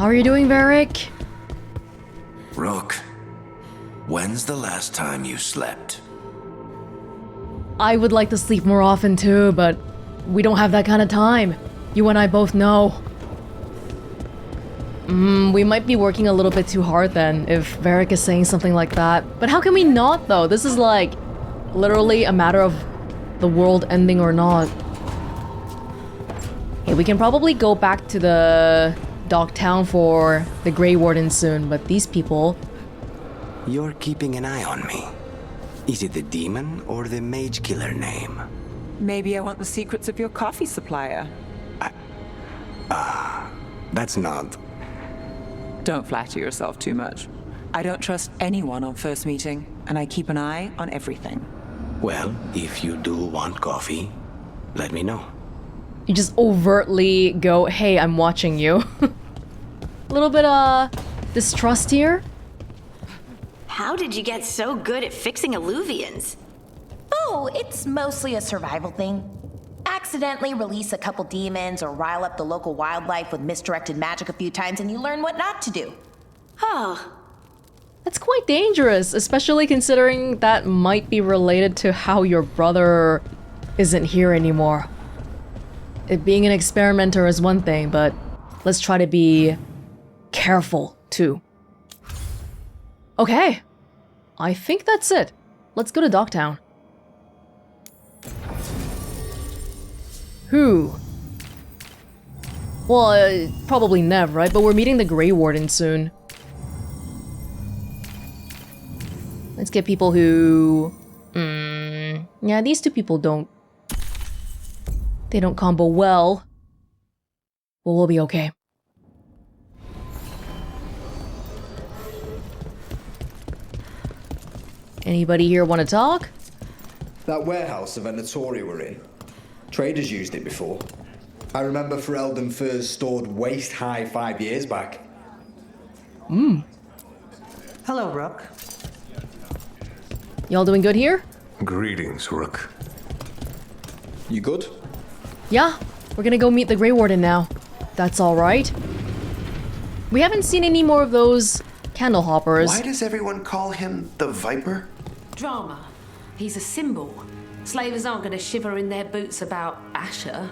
How are you doing, Varric? Rook, when's the last time you slept? I would like to sleep more often too, but we don't have that kind of time. You and I both know. We might be working a little bit too hard then, if Varric is saying something like that. But how can we not, though? This is like, literally a matter of the world ending or not. Hey, we can probably go back to the dock town for the Gray Warden soon, but these people... You're keeping an eye on me. Is it the demon or the mage killer name? Maybe I want the secrets of your coffee supplier. That's not... Don't flatter yourself too much. I don't trust anyone on first meeting, and I keep an eye on everything. Well, if you do want coffee, let me know. You just overtly go, hey, I'm watching you. A little bit, distrust here. How did you get so good at fixing illuvians? Oh, it's mostly a survival thing. Accidentally release a couple demons or rile up the local wildlife with misdirected magic a few times and you learn what not to do. Oh. That's quite dangerous, especially considering that might be related to how your brother isn't here anymore. It being an experimenter is one thing, but let's try to be careful too. Okay, I think that's it. Let's go to Docktown. Who? Well, probably Nev, right? But we're meeting the Gray Warden soon. Let's get people who... yeah, these two people don't... They don't combo well. But we'll be okay. Anybody here want to talk? That warehouse the Venatori were in. Traders used it before. I remember Ferelden furs stored waist high 5 years back. Hello, Rook. Y'all doing good here? Greetings, Rook. You good? Yeah, we're gonna go meet the Grey Warden now. That's alright. We haven't seen any more of those candle hoppers. Why does everyone call him the Viper? Drama. He's a symbol. Slavers aren't going to shiver in their boots about Asher.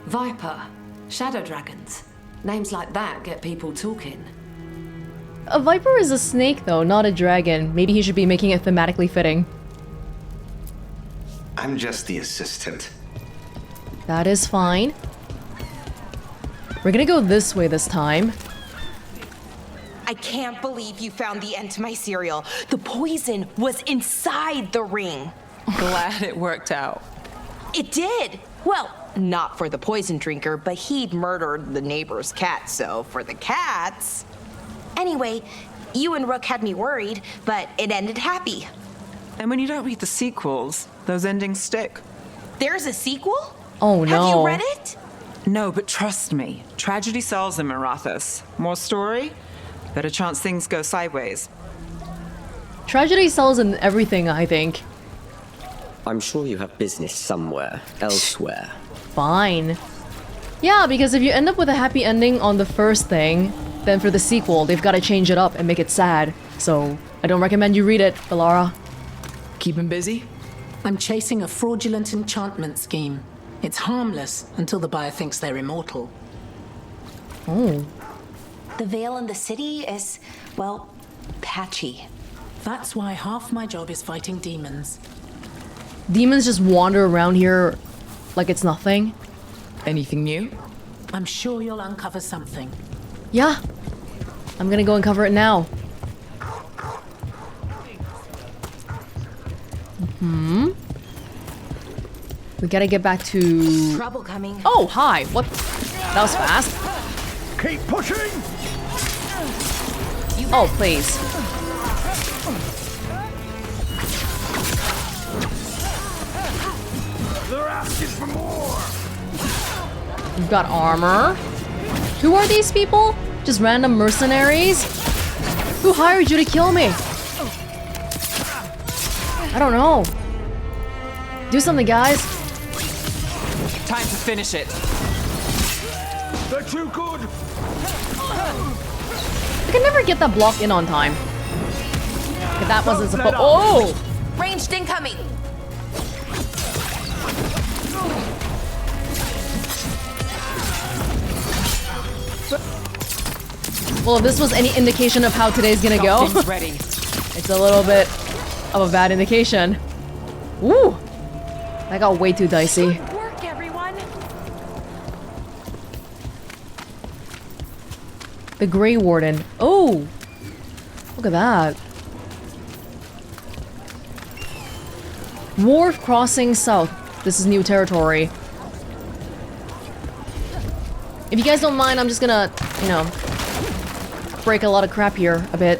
Viper. Shadow dragons. Names like that get people talking. A viper is a snake though, not a dragon. Maybe he should be making it thematically fitting. I'm just the assistant. That is fine. We're gonna go this way this time. I can't believe you found the end to my cereal. The poison was inside the ring. Glad it worked out. It did. Well, not for the poison drinker, but he'd murdered the neighbor's cat, so for the cats... Anyway, you and Rook had me worried, but it ended happy. And when you don't read the sequels, those endings stick. There's a sequel? Oh no. Have you read it? No, but trust me. Tragedy sells in Marathas. More story, better chance things go sideways. Tragedy sells in everything, I think. I'm sure you have business somewhere, elsewhere. Fine. Yeah, because if you end up with a happy ending on the first thing, then for the sequel, they've got to change it up and make it sad. So, I don't recommend you read it, Bellara. Keep him busy? I'm chasing a fraudulent enchantment scheme. It's harmless until the buyer thinks they're immortal. Oh. The veil in the city is, well, patchy. That's why half my job is fighting demons. Demons just wander around here like it's nothing. Anything new? I'm sure you'll uncover something. Yeah. I'm gonna go and cover it now. We gotta get back to... Trouble coming. Oh, hi. What? That was fast. Keep pushing! Oh, please. They're asking for more! We've got armor. Who are these people? Just random mercenaries? Who hired you to kill me? I don't know. Do something, guys. Time to finish it. They're too good! I can never get that block in on time. Okay, that wasn't supposed. Oh! Ranged incoming! Well, if this was any indication of how today's gonna go, Ready. it's a little bit of a bad indication. Ooh! That got way too dicey. Good work, everyone! The Gray Warden. Oh! Look at that. Wharf crossing south. This is new territory. If you guys don't mind, I'm just gonna, you know, break a lot of crap here a bit.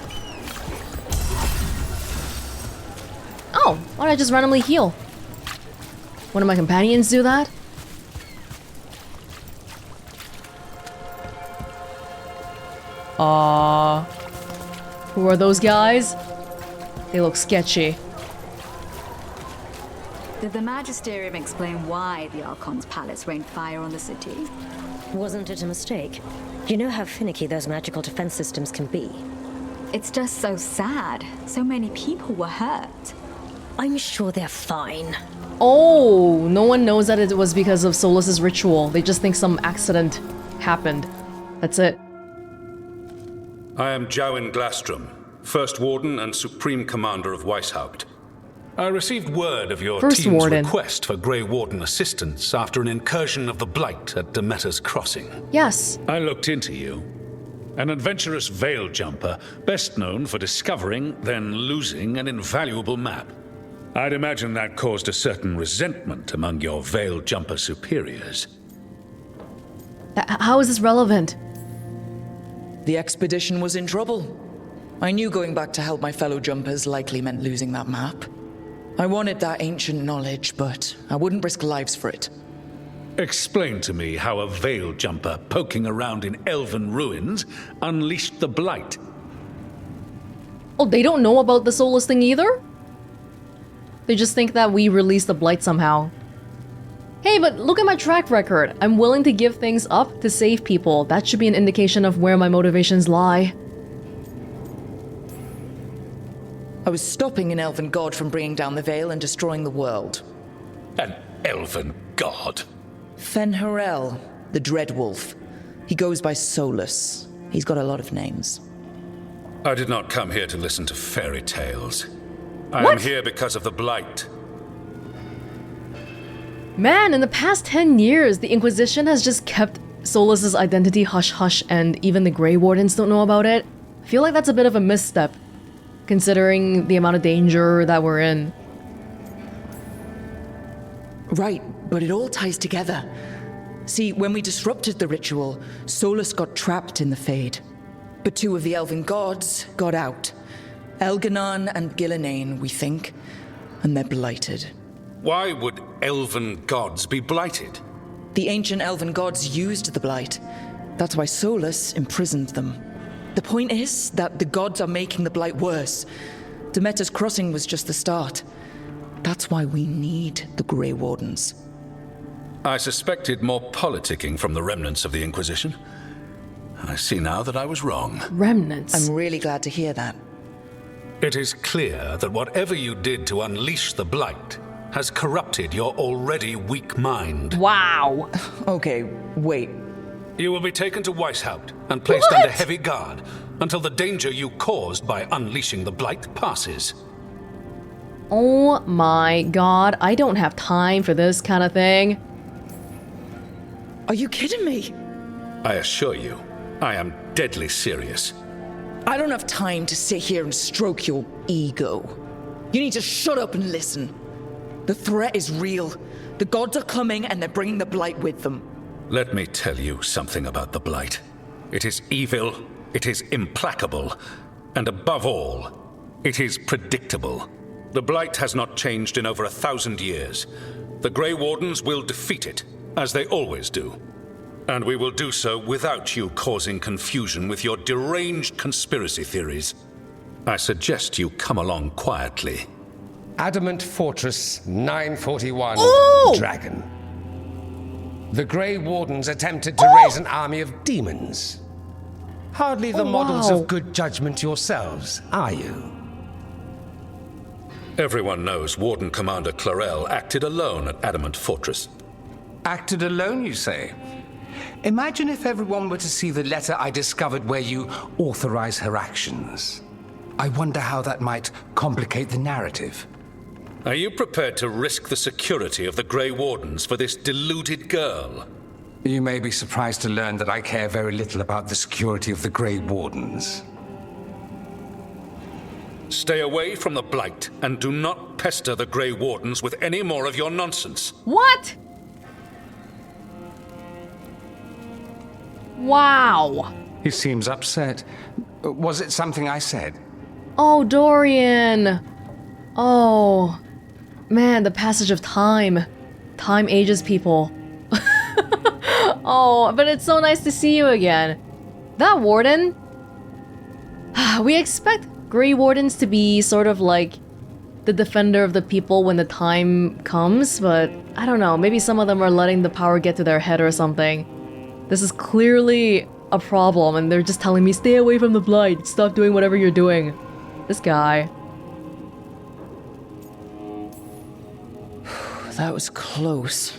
Oh, why did I just randomly heal? One of my companions do that? Who are those guys? They look sketchy. Did the Magisterium explain why the Archon's palace rained fire on the city? Wasn't it a mistake? You know how finicky those magical defense systems can be. It's just so sad. So many people were hurt. I'm sure they're fine. Oh, no one knows that it was because of Solas' ritual. They just think some accident happened. That's it. I am Jowin Glastrom, First Warden and Supreme Commander of Weishaupt. I received word of your First team's Warden. request for Gray Warden assistance after an incursion of the Blight at Demeter's Crossing. Yes. I looked into you. An adventurous veil jumper, best known for discovering, then losing an invaluable map. I'd imagine that caused a certain resentment among your veil jumper superiors. How is this relevant? The expedition was in trouble. I knew going back to help my fellow jumpers likely meant losing that map. I wanted that ancient knowledge, but I wouldn't risk lives for it. Explain to me how a veil jumper poking around in elven ruins unleashed the Blight. Oh, they don't know about the Solas thing either? They just think that we released the Blight somehow. Hey, but look at my track record. I'm willing to give things up to save people. That should be an indication of where my motivations lie. I was stopping an elven god from bringing down the veil and destroying the world. An elven god? Fen'Harel, the Dreadwolf. He goes by Solas. He's got a lot of names. I did not come here to listen to fairy tales. I What? am here because of the Blight. Man, in the past 10 years, the Inquisition has just kept Solas' identity hush-hush and even the Grey Wardens don't know about it. I feel like that's a bit of a misstep, considering the amount of danger that we're in. Right, but it all ties together. See, when we disrupted the ritual, Solas got trapped in the Fade. But two of the elven gods got out. Elganon and Gillenane, we think. And they're blighted. Why would elven gods be blighted? The ancient elven gods used the blight. That's why Solas imprisoned them. The point is that the gods are making the blight worse. Demeter's Crossing was just the start. That's why we need the Grey Wardens. I suspected more politicking from the remnants of the Inquisition. I see now that I was wrong. Remnants? I'm really glad to hear that. It is clear that whatever you did to unleash the Blight has corrupted your already weak mind. Wow. Okay, wait. You will be taken to Weishaupt and placed under heavy guard until the danger you caused by unleashing the Blight passes. Oh my god, I don't have time for this kind of thing. Are you kidding me? I assure you, I am deadly serious. I don't have time to sit here and stroke your ego. You need to shut up and listen. The threat is real. The gods are coming and they're bringing the Blight with them. Let me tell you something about the Blight. It is evil, it is implacable, and above all, it is predictable. The Blight has not changed in over 1,000 years. The Grey Wardens will defeat it, as they always do. And we will do so without you causing confusion with your deranged conspiracy theories. I suggest you come along quietly. Adamant Fortress 941 Ooh! Dragon. The Gray Wardens attempted to raise an army of demons. Hardly the models of good judgment yourselves, are you? Everyone knows Warden Commander Clarel acted alone at Adamant Fortress. Acted alone, you say? Imagine if everyone were to see the letter I discovered where you authorize her actions. I wonder how that might complicate the narrative. Are you prepared to risk the security of the Grey Wardens for this deluded girl? You may be surprised to learn that I care very little about the security of the Grey Wardens. Stay away from the Blight, and do not pester the Grey Wardens with any more of your nonsense. What? Wow. He seems upset. Was it something I said? Oh, Dorian. Oh. Man, the passage of time. Time ages people. Oh, but it's so nice to see you again. That warden? We expect Grey Wardens to be sort of like the defender of the people when the time comes, but I don't know, maybe some of them are letting the power get to their head or something. This is clearly a problem, and they're just telling me, stay away from the Blight, stop doing whatever you're doing. This guy. That was close.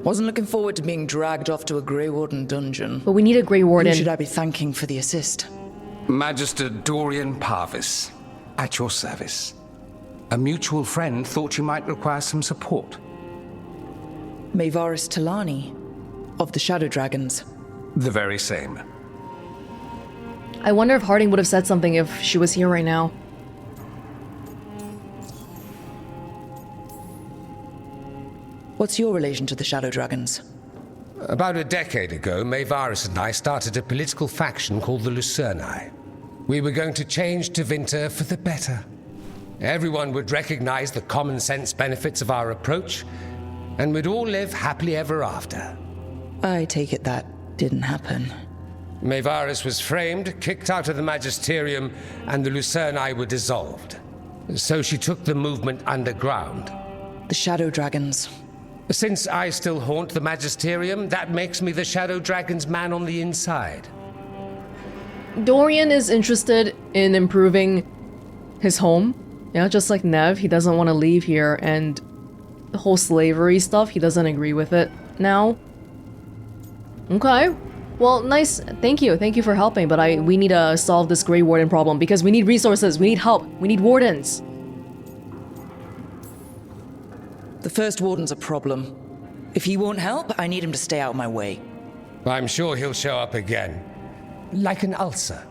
Wasn't looking forward to being dragged off to a Grey Warden dungeon. But we need a Grey Warden. Who should I be thanking for the assist? Magister Dorian Parvis, at your service. A mutual friend thought you might require some support. Maevaris Talani, of the Shadow Dragons. The very same. I wonder if Harding would have said something if she was here right now. What's your relation to the Shadow Dragons? About a decade ago, Maevaris and I started a political faction called the Lucerni. We were going to change Tevinter for the better. Everyone would recognize the common sense benefits of our approach, and we'd all live happily ever after. I take it that didn't happen. Maevaris was framed, kicked out of the Magisterium, and the Lucerni were dissolved. So she took the movement underground. The Shadow Dragons. Since I still haunt the Magisterium, that makes me the Shadow Dragon's man on the inside. Dorian is interested in improving his home. Yeah, just like Nev, he doesn't want to leave here, and the whole slavery stuff, he doesn't agree with it now. Okay. Well, nice. Thank you. Thank you for helping, but we need to solve this Grey Warden problem because we need resources, we need help, we need wardens. The first warden's a problem. If he won't help, I need him to stay out of my way. I'm sure he'll show up again. Like an ulcer.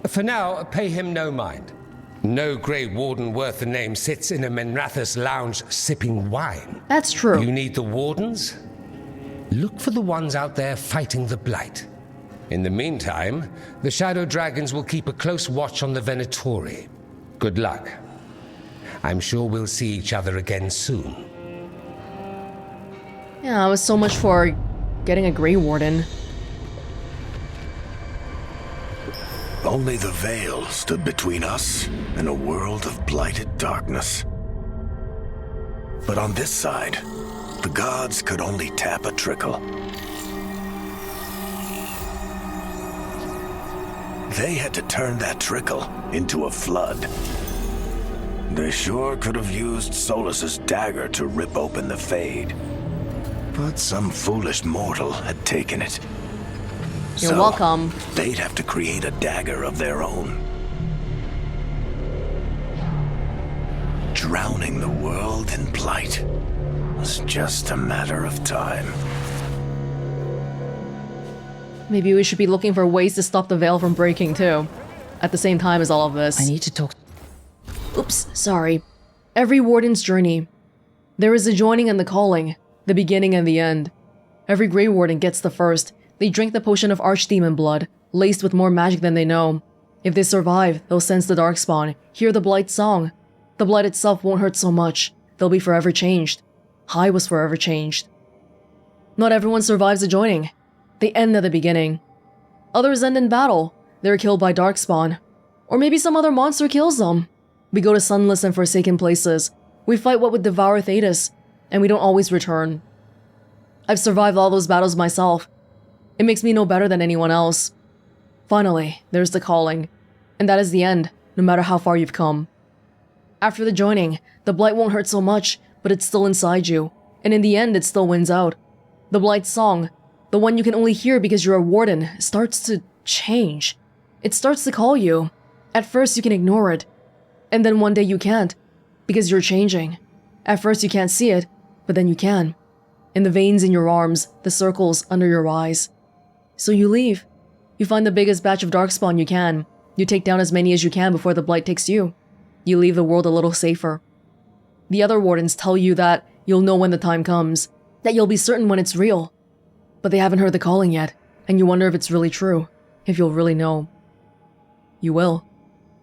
For now, pay him no mind. No Grey Warden worth the name sits in a Menrathus lounge sipping wine. That's true. You need the wardens? Look for the ones out there fighting the Blight. In the meantime, the Shadow Dragons will keep a close watch on the Venatori. Good luck. I'm sure we'll see each other again soon. Yeah, it was so much for getting a Grey Warden. Only the veil stood between us and a world of blighted darkness. But on this side, the gods could only tap a trickle. They had to turn that trickle into a flood. They sure could have used Solas's dagger to rip open the Fade. But some foolish mortal had taken it. You're welcome. They'd have to create a dagger of their own. Drowning the world in blight was just a matter of time. Maybe we should be looking for ways to stop the veil from breaking too. At the same time as all of this. I need to talk. Oops, sorry. Every warden's journey. There is a joining and the calling. The beginning and the end. Every Grey Warden gets the first. They drink the potion of Archdemon blood, laced with more magic than they know. If they survive, they'll sense the Darkspawn, hear the Blight song. The Blight itself won't hurt so much. They'll be forever changed. High was forever changed. Not everyone survives the joining. They end at the beginning. Others end in battle. They're killed by Darkspawn. Or maybe some other monster kills them. We go to sunless and forsaken places. We fight what would devour Thetis, and we don't always return. I've survived all those battles myself. It makes me no better than anyone else. Finally, there's the calling. And that is the end, no matter how far you've come. After the joining, the blight won't hurt so much, but it's still inside you. And in the end, it still wins out. The blight song, the one you can only hear because you're a warden, starts to change. It starts to call you. At first, you can ignore it. And then one day you can't, because you're changing. At first, you can't see it, but then you can. In the veins in your arms, the circles under your eyes. So you leave. You find the biggest batch of darkspawn you can. You take down as many as you can before the blight takes you. You leave the world a little safer. The other wardens tell you that you'll know when the time comes, that you'll be certain when it's real. But they haven't heard the calling yet, and you wonder if it's really true, if you'll really know. You will.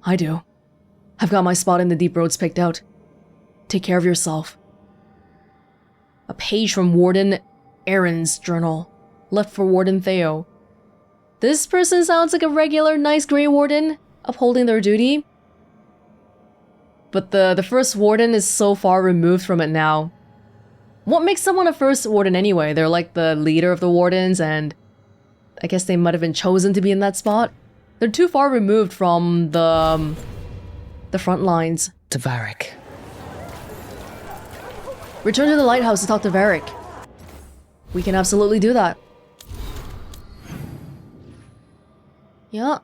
I do. I've got my spot in the deep roads picked out. Take care of yourself. A page from Warden Aaron's journal, left for Warden Theo. This person sounds like a regular nice Grey Warden, upholding their duty. But the first warden is so far removed from it now. What makes someone a first warden anyway? They're like the leader of the wardens, and I guess they might have been chosen to be in that spot. They're too far removed from the front lines. To Varric. Return to the lighthouse to talk to Varric. We can absolutely do that. Yeah.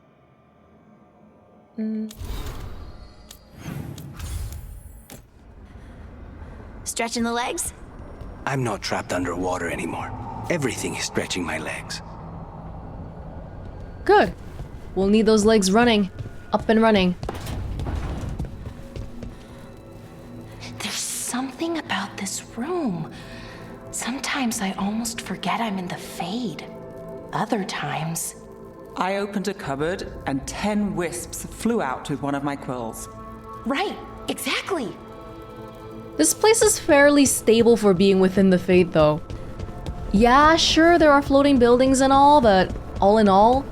Stretching the legs? I'm not trapped underwater anymore. Everything is stretching my legs. Good. We'll need those legs running. Up and running. There's something about this room. Sometimes I almost forget I'm in the Fade. Other times... I opened a cupboard and 10 wisps flew out with one of my quills. Right, exactly. This place is fairly stable for being within the Fade, though. Yeah, sure, there are floating buildings and all, but all in all,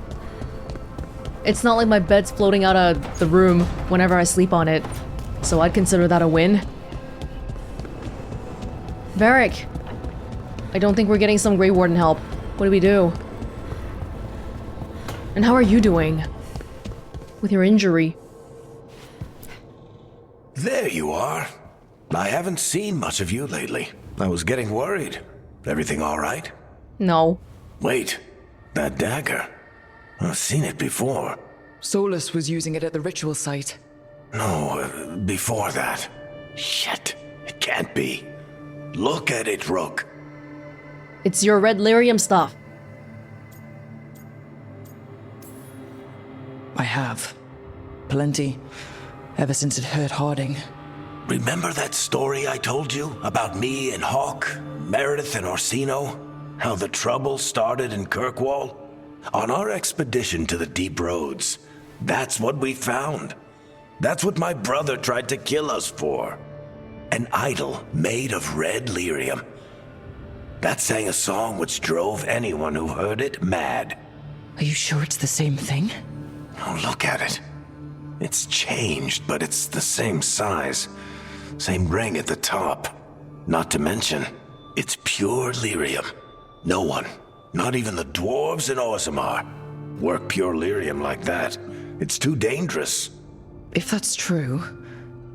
it's not like my bed's floating out of the room whenever I sleep on it, so I'd consider that a win. Varric, I don't think we're getting some Grey Warden help. What do we do? And how are you doing? With your injury? There you are. I haven't seen much of you lately. I was getting worried. Everything all right? No. Wait, that dagger. I've seen it before. Solas was using it at the ritual site. No, before that. Shit, it can't be. Look at it, Rook. It's your red lyrium stuff. I have. Plenty. Ever since it hurt Harding. Remember that story I told you about me and Hawk, Meredith and Orsino? How the trouble started in Kirkwall? On our expedition to the deep roads, that's what we found. That's what my brother tried to kill us for. An idol made of red lyrium. That sang a song which drove anyone who heard it mad. Are you sure it's the same thing? Oh, look at it. It's changed, but it's the same size. Same ring at the top. Not to mention, it's pure lyrium. No one, not even the dwarves in Orzammar, work pure lyrium like that. It's too dangerous. If that's true,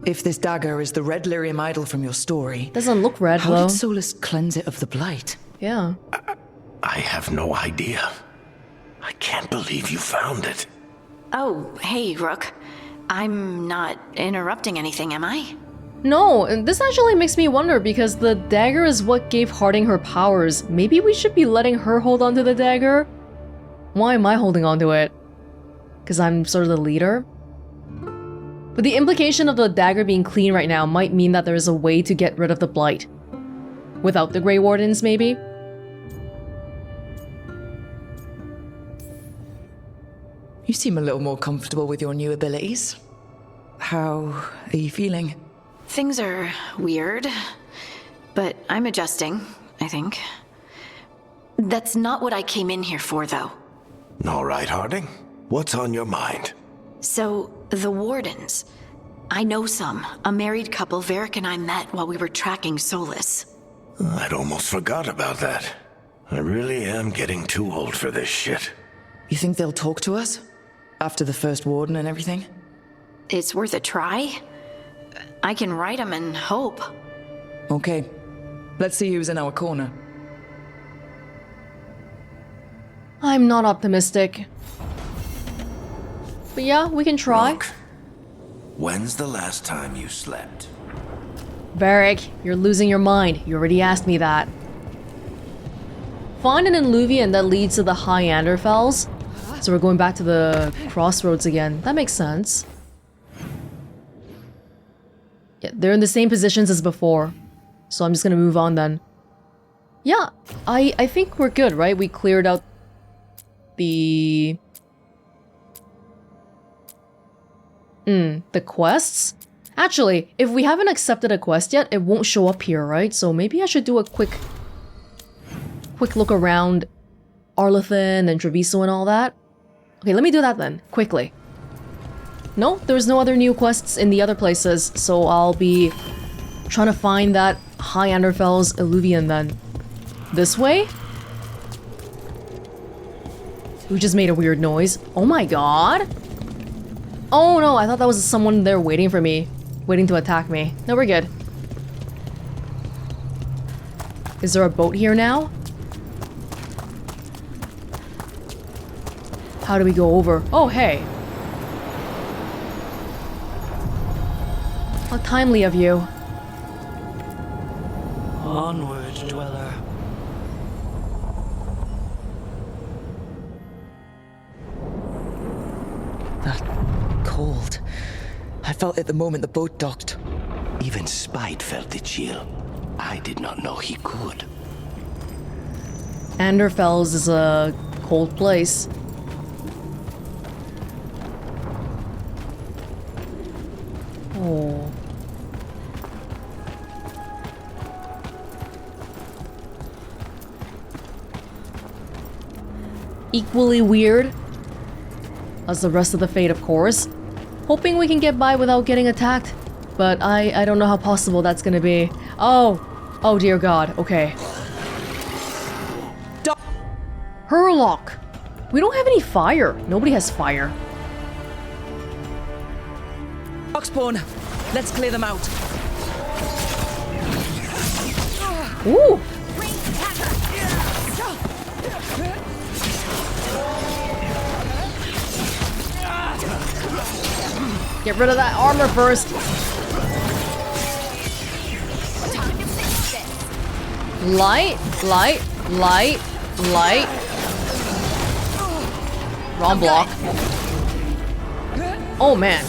if this dagger is the red lyrium idol from your story... Doesn't look red, how though. did Solas cleanse it of the blight? Yeah. I have no idea. I can't believe you found it. Oh, hey, Rook. I'm not interrupting anything, am I? No, and this actually makes me wonder because the dagger is what gave Harding her powers. Maybe we should be letting her hold onto the dagger? Why am I holding onto it? Because I'm sort of the leader? But the implication of the dagger being clean right now might mean that there is a way to get rid of the blight. Without the Grey Wardens, maybe? You seem a little more comfortable with your new abilities. How are you feeling? Things are weird, but I'm adjusting, I think. That's not what I came in here for, though. All right, Harding. What's on your mind? So, the Wardens. I know some. A married couple Varric and I met while we were tracking Solas. I'd almost forgot about that. I really am getting too old for this shit. You think they'll talk to us? After the first warden and everything? It's worth a try. I can write them and hope. Okay. Let's see who's in our corner. I'm not optimistic. But yeah, we can try. Look, when's the last time you slept? Varric, you're losing your mind. You already asked me that. Find an alluvian that leads to the High Anderfells. So we're going back to the crossroads again. That makes sense. Yeah, they're in the same positions as before. So I'm just gonna move on then. Yeah, I think we're good, right? We cleared out the quests? Actually, if we haven't accepted a quest yet, it won't show up here, right? So maybe I should do a quick look around Arlethan and Treviso and all that. Okay, let me do that then, quickly. No, there's no other new quests in the other places, so I'll be trying to find that High Anderfell's Illuvian then. This way? Who just made a weird noise? Oh my god! Oh no, I thought that was someone there waiting for me. Waiting to attack me. No, we're good. Is there a boat here now? How do we go over? Oh, hey. How timely of you. Onward, dweller. That cold. I felt it the moment the boat docked. Even Spite felt the chill. I did not know he could. Anderfells is a cold place. Oh. Equally weird as the rest of the fate, of course. Hoping we can get by without getting attacked, but I don't know how possible that's gonna be. Oh dear god, okay. Herlock! We don't have any fire. Nobody has fire. Oxpawn, let's clear them out. Ooh! Get rid of that armor first. Light. Wrong block. Oh man.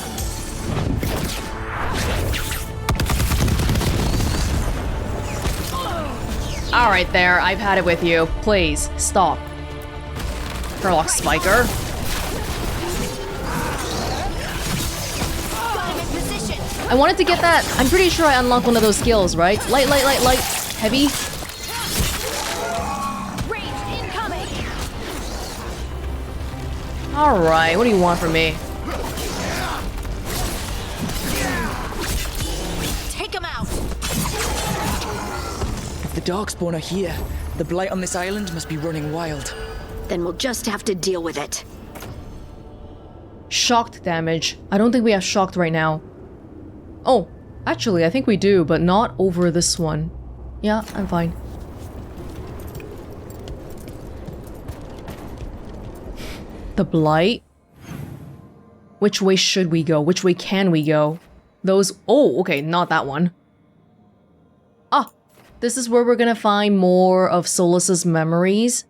Alright there, I've had it with you. Please, stop. Herlock Spiker. I wanted to get that. I'm pretty sure I unlocked one of those skills, right? Light. Heavy. Alright, what do you want from me? Take him out. If the Darkspawn are here, the blight on this island must be running wild. Then we'll just have to deal with it. Shocked damage. I don't think we have shocked right now. Oh, actually, I think we do, but not over this one. Yeah, I'm fine. The Blight? Which way should we go? Which way can we go? Those... Oh, okay, not that one. Ah, this is where we're gonna find more of Solas's memories,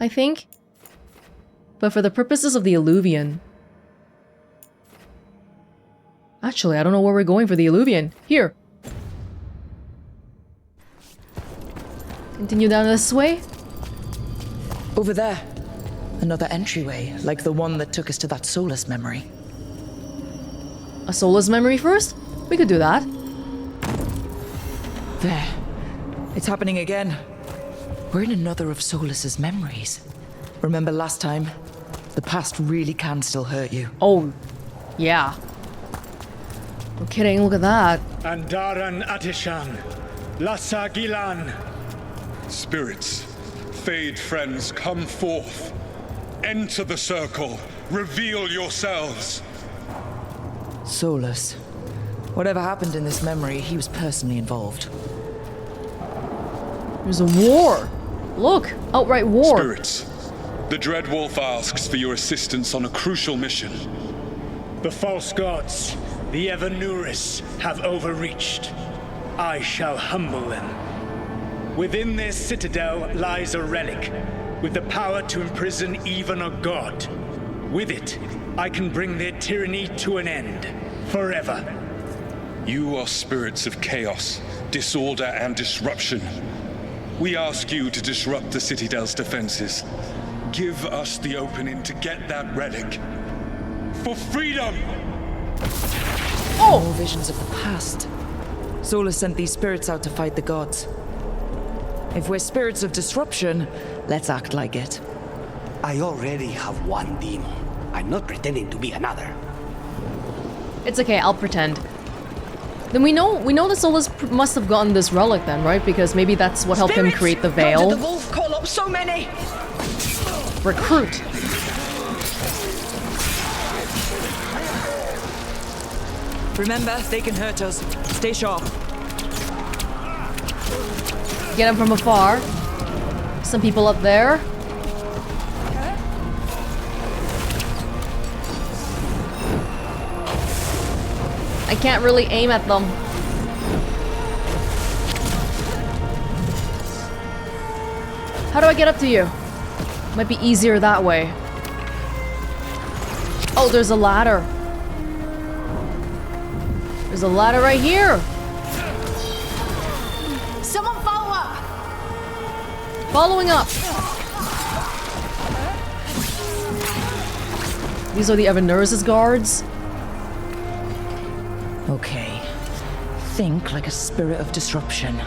I think. But for the purposes of the Illuvian... Actually, I don't know where we're going for the Illuvian. Here. Continue down this way. Over there. Another entryway, like the one that took us to that Solas memory. A Solas memory first? We could do that. There. It's happening again. We're in another of Solas's memories. Remember last time? The past really can still hurt you. Oh, yeah. No kidding, look at that. Andaran Atishan, Lassa Gilan. Spirits, Fade friends, come forth. Enter the circle. Reveal yourselves. Solas. Whatever happened in this memory, he was personally involved. There's a war. Look, outright war. Spirits, the Dread Wolf asks for your assistance on a crucial mission. The false gods, the Evanuris, have overreached. I shall humble them. Within this citadel lies a relic, with the power to imprison even a god. With it, I can bring their tyranny to an end, forever. You are spirits of chaos, disorder, and disruption. We ask you to disrupt the Citadel's defenses. Give us the opening to get that relic. For freedom! Oh! More visions of the past. Solas sent these spirits out to fight the gods. If we're spirits of disruption, let's act like it. I already have one demon. I'm not pretending to be another. It's okay, I'll pretend. Then we know that Solas must have gotten this relic then, right? Because maybe that's what helped him create the veil. How did the wolf call up so many? Recruit. Remember, they can hurt us. Stay sharp. Get him from afar. Some people up there. I can't really aim at them. How do I get up to you? Might be easier that way. Oh, there's a ladder. There's a ladder right here. Someone follow up. Following up. These are the Evanuris' guards. Okay. Think like a spirit of disruption.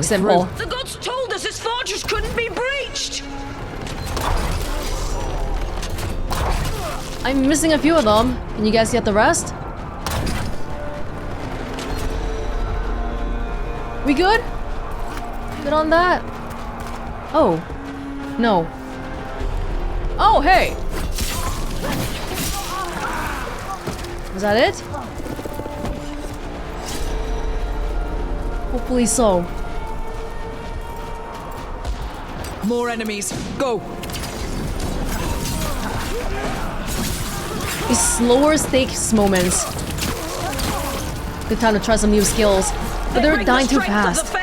Simple. The gods told us this fortress couldn't be breached! I'm missing a few of them. Can you guys get the rest? We good? Good on that. Oh. No. Oh, hey! Was that it? Hopefully so. More enemies. Go! These slower stakes moments. Good time to try some new skills. But they're dying too fast.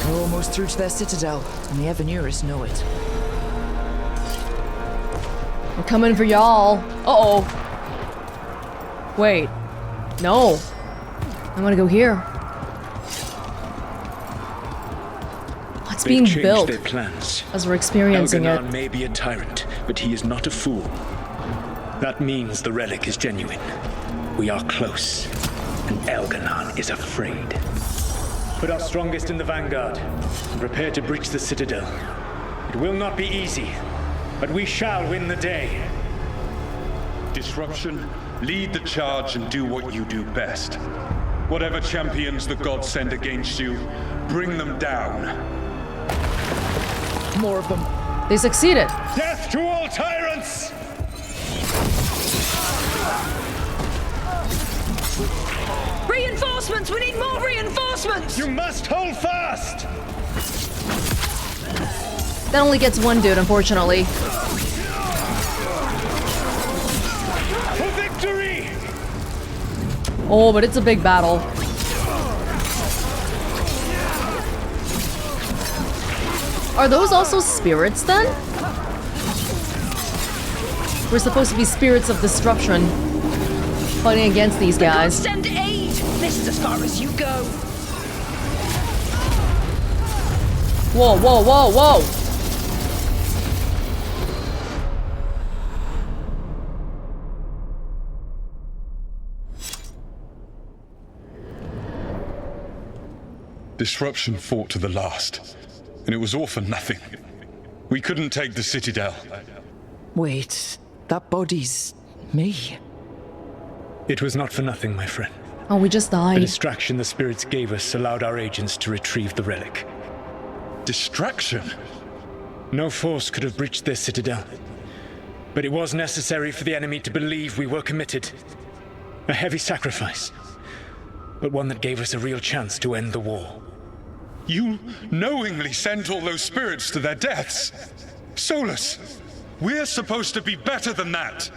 We're almost through to their citadel, and the Evanuris know it. We're coming for y'all. Uh-oh. Wait. No. I want to go here. What's being built their plans. as we're experiencing Elganon it? may be a tyrant, but he is not a fool. That means the relic is genuine. We are close, and Elganon is afraid. Put our strongest in the vanguard, and prepare to breach the citadel. It will not be easy, but we shall win the day. Disruption, lead the charge and do what you do best. Whatever champions the gods send against you, bring them down. More of them. They succeeded. Death to all tyrants! Reinforcements! We need more reinforcements! You must hold fast! That only gets one dude, unfortunately. For victory! Oh, but it's a big battle. Are those also spirits then? We're supposed to be spirits of disruption, fighting against these guys. Send aid! This is as far as you go. Whoa, whoa, whoa, whoa! Disruption fought to the last, and it was all for nothing. We couldn't take the Citadel. Wait, that body's me. It was not for nothing, my friend. Oh, we just died. The distraction the spirits gave us allowed our agents to retrieve the relic. Distraction? No force could have breached this citadel. But it was necessary for the enemy to believe we were committed. A heavy sacrifice, but one that gave us a real chance to end the war. You knowingly sent all those spirits to their deaths? Solas, we're supposed to be better than that.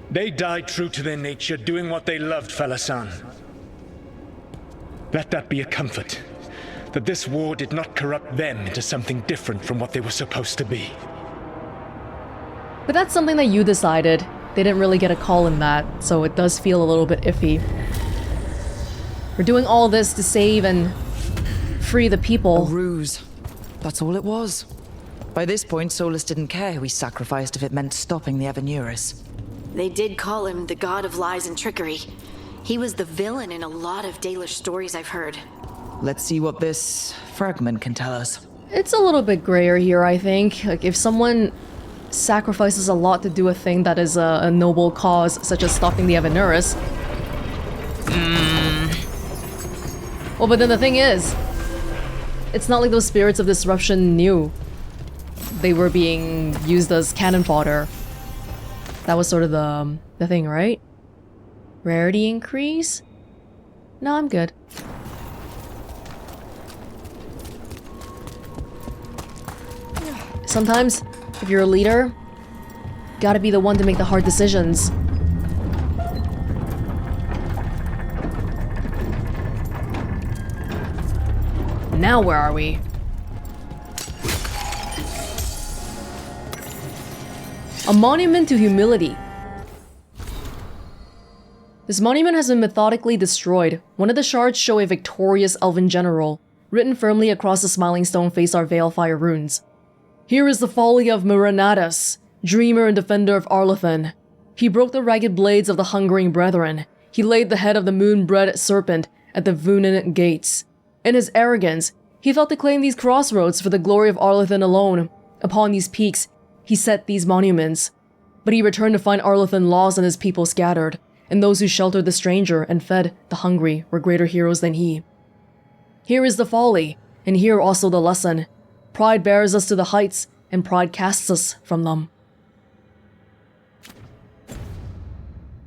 They died true to their nature, doing what they loved, Falasan. Let that be a comfort, that this war did not corrupt them into something different from what they were supposed to be. But that's something that you decided. They didn't really get a call in that, so it does feel a little bit iffy. We're doing all this to save and free the people. A ruse. That's all it was. By this point, Solas didn't care who he sacrificed if it meant stopping the Evanurus. They did call him the god of lies and trickery. He was the villain in a lot of Dalish stories I've heard. Let's see what this fragment can tell us. It's a little bit grayer here, I think. Like, if someone sacrifices a lot to do a thing that is a noble cause, such as stopping the Evanurus. Well, but then the thing is, it's not like those spirits of disruption knew they were being used as cannon fodder. That was sort of the thing, right? Rarity increase? No, I'm good. Sometimes, if you're a leader, gotta be the one to make the hard decisions. Now where are we? A monument to humility. This monument has been methodically destroyed. One of the shards show a victorious elven general. Written firmly across the smiling stone face are Veilfire runes. Here is the folly of Myranatus, dreamer and defender of Arlathan. He broke the ragged blades of the hungering brethren. He laid the head of the moon-bred serpent at the Vunin gates. In his arrogance, he thought to claim these crossroads for the glory of Arlathan alone. Upon these peaks, he set these monuments. But he returned to find Arlathan lost and his people scattered, and those who sheltered the stranger and fed the hungry were greater heroes than he. Here is the folly, and here also the lesson. Pride bears us to the heights, and pride casts us from them.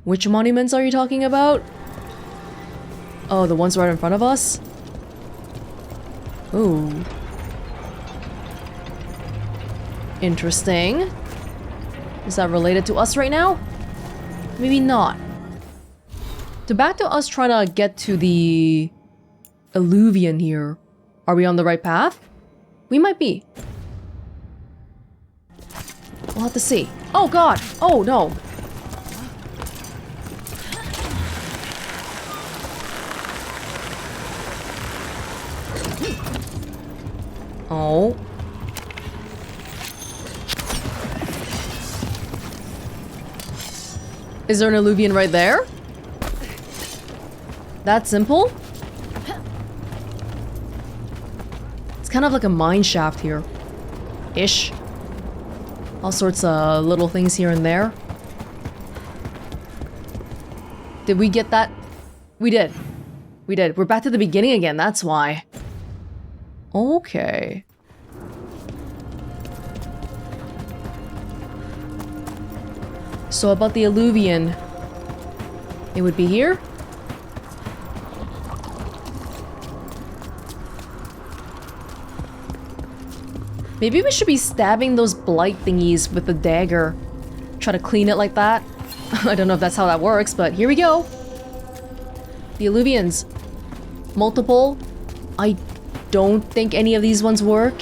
Which monuments are you talking about? Oh, the ones right in front of us? Ooh. Interesting. Is that related to us right now? Maybe not. Back to us trying to get to the Alluvion here. Are we on the right path? We might be. We'll have to see. Oh god! Oh no! Oh. Is there an Alluvion right there? That simple? It's kind of like a mine shaft here. Ish. All sorts of little things here and there. Did we get that? We did. We did. We're back to the beginning again, that's why. Okay. So about the Alluvion. It would be here? Maybe we should be stabbing those blight thingies with the dagger. Try to clean it like that. I don't know if that's how that works, but here we go. The Alluvions. Multiple. I don't think any of these ones work.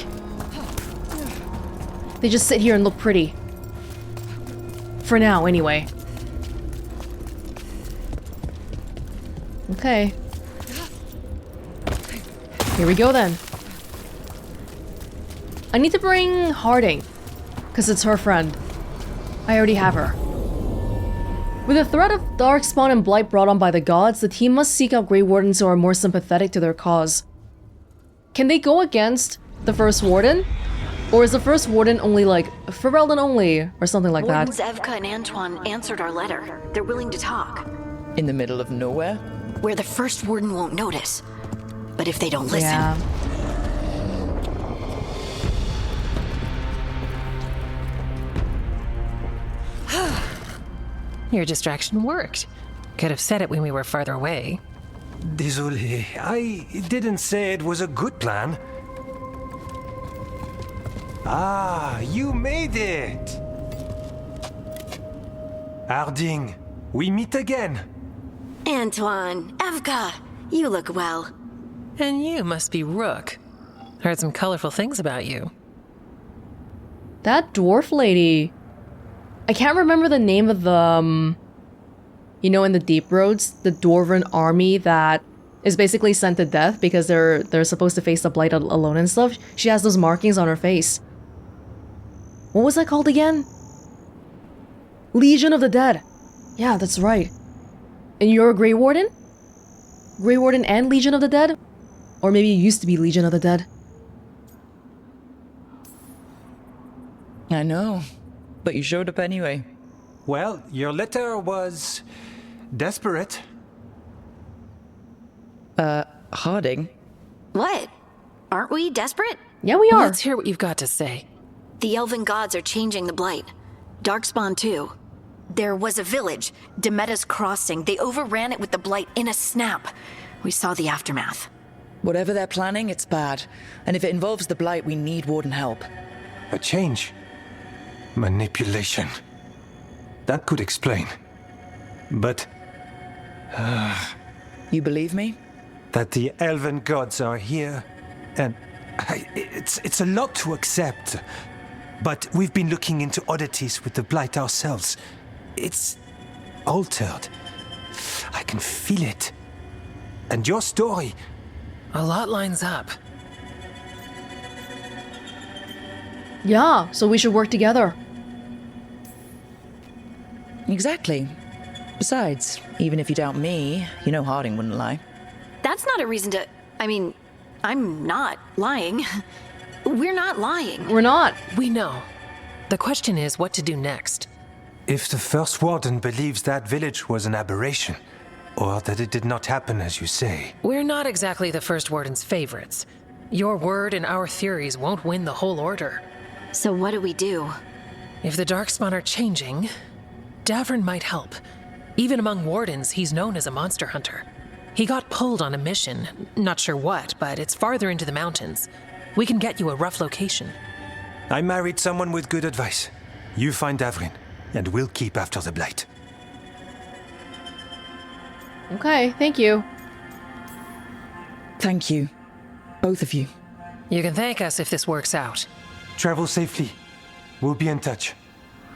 They just sit here and look pretty. For now, anyway. Okay. Here we go then. I need to bring Harding, because it's her friend. I already have her. With the threat of Darkspawn and Blight brought on by the gods, the team must seek out Gray Wardens who are more sympathetic to their cause. Can they go against the First Warden? Or is the first warden only like Ferelden only or something like that? Wardens Evka and Antoine answered our letter. They're willing to talk. In the middle of nowhere? Where the first warden won't notice. But if they don't listen... Yeah. Your distraction worked. Could have said it when we were farther away. Désolé, I didn't say it was a good plan. Ah, you made it! Harding, we meet again. Antoine, Evka, you look well. And you must be Rook. Heard some colorful things about you. That dwarf lady. I can't remember the name of the, you know, in the Deep Roads, the Dwarven army that is basically sent to death because they're supposed to face the Blight alone and stuff. She has those markings on her face. What was that called again? Legion of the Dead. Yeah, that's right. And you're a Grey Warden? Grey Warden and Legion of the Dead? Or maybe you used to be Legion of the Dead. I know, but you showed up anyway. Well, your letter was desperate. Harding? What? Aren't we desperate? Yeah, we are. Let's hear what you've got to say. The Elven gods are changing the Blight. Darkspawn too. There was a village, Demeta's Crossing. They overran it with the Blight in a snap. We saw the aftermath. Whatever they're planning, it's bad. And if it involves the Blight, we need Warden help. A change. Manipulation. That could explain. But... You believe me? That the Elven gods are here, and... It's a lot to accept. But we've been looking into oddities with the Blight ourselves. It's altered. I can feel it. And your story... A lot lines up. Yeah, so we should work together. Exactly. Besides, even if you doubt me, you know Harding wouldn't lie. That's not a reason to... I mean, I'm not lying. We're not lying. We're not. We know. The question is what to do next. If the First Warden believes that village was an aberration, or that it did not happen as you say... We're not exactly the First Warden's favorites. Your word and our theories won't win the whole order. So what do we do? If the Darkspawn are changing, Davrin might help. Even among Wardens, he's known as a monster hunter. He got pulled on a mission. Not sure what, but it's farther into the mountains. We can get you a rough location. I married someone with good advice. You find Davrin, and we'll keep after the Blight. Okay, thank you. Thank you. Both of you. You can thank us if this works out. Travel safely. We'll be in touch.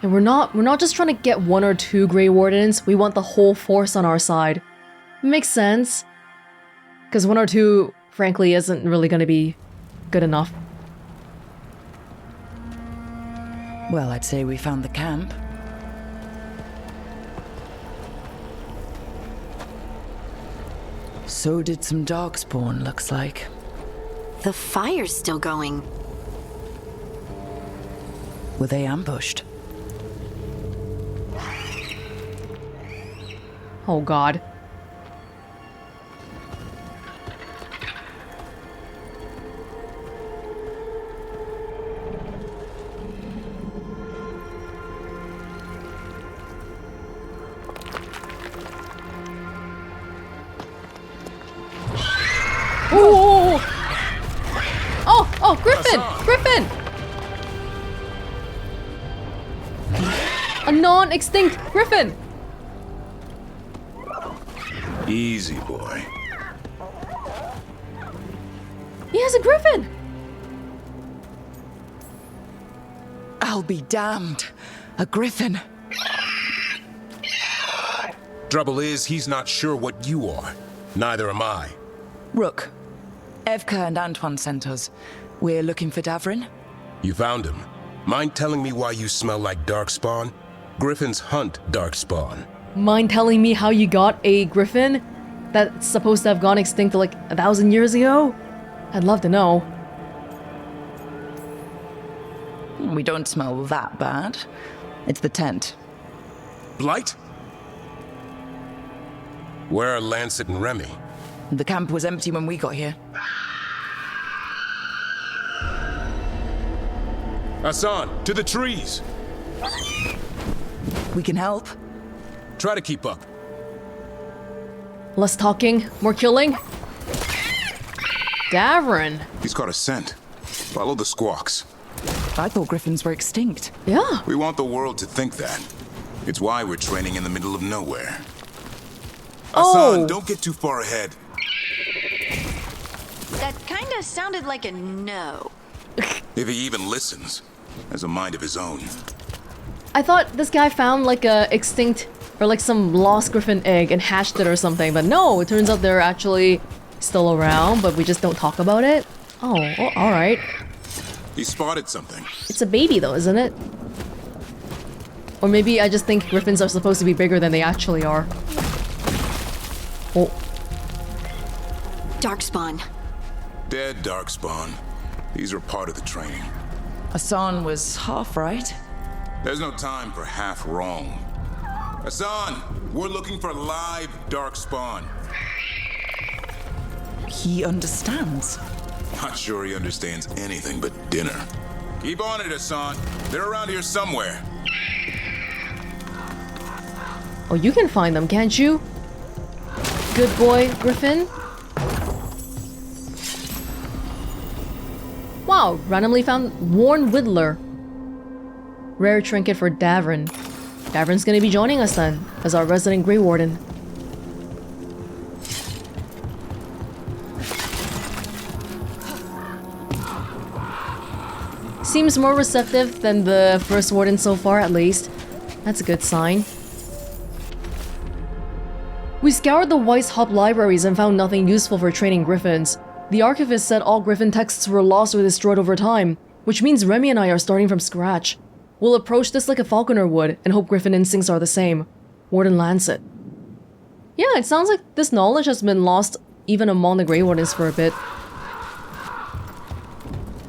And we're not just trying to get 1 or 2 Grey Wardens, we want the whole force on our side. Makes sense. Because 1 or 2, frankly, isn't really going to be good enough. Well, I'd say we found the camp. So did some Darkspawn, looks like. The fire's still going. Were they ambushed? Oh god. Oh! Oh, Griffin! Griffin! A non-extinct Griffin! Easy, boy. He has a Griffin! I'll be damned. A Griffin. Trouble is, he's not sure what you are. Neither am I. Rook. Evka and Antoine sent us. We're looking for Davrin. You found him. Mind telling me why you smell like Darkspawn? Griffins hunt Darkspawn. Mind telling me how you got a Griffin that's supposed to have gone extinct like 1,000 years ago? I'd love to know. We don't smell that bad. It's the tent. Blight? Where are Lancet and Remy? The camp was empty when we got here. Hassan, to the trees! We can help. Try to keep up. Less talking, more killing. Davrin. He's caught a scent. Follow the squawks. I thought griffins were extinct. Yeah. We want the world to think that. It's why we're training in the middle of nowhere. Hassan, don't get too far ahead. That kinda sounded like a no. If he even listens, has a mind of his own. I thought this guy found like a extinct or like some lost griffin egg and hatched it or something, but no, it turns out they're actually still around, but we just don't talk about it. Oh, well, alright. He spotted something. It's a baby though, isn't it? Or maybe I just think griffins are supposed to be bigger than they actually are. Oh. Darkspawn. Dead Darkspawn. These are part of the training. Hassan was half right. There's no time for half wrong. Hassan, we're looking for live Darkspawn. He understands. Not sure he understands anything but dinner. Keep on it, Hassan. They're around here somewhere. Oh, you can find them, can't you? Good boy, Griffin. Wow, randomly found Worn Whittler. Rare trinket for Davrin. Davrin's gonna be joining us then, as our resident Gray Warden. Seems more receptive than the first Warden so far, at least. That's a good sign. We scoured the Weiss Hub libraries and found nothing useful for training griffins. The archivist said all griffin texts were lost or destroyed over time, which means Remy and I are starting from scratch. We'll approach this like a falconer would and hope griffin instincts are the same. Warden Lancet. Yeah, it sounds like this knowledge has been lost even among the Grey Wardens for a bit.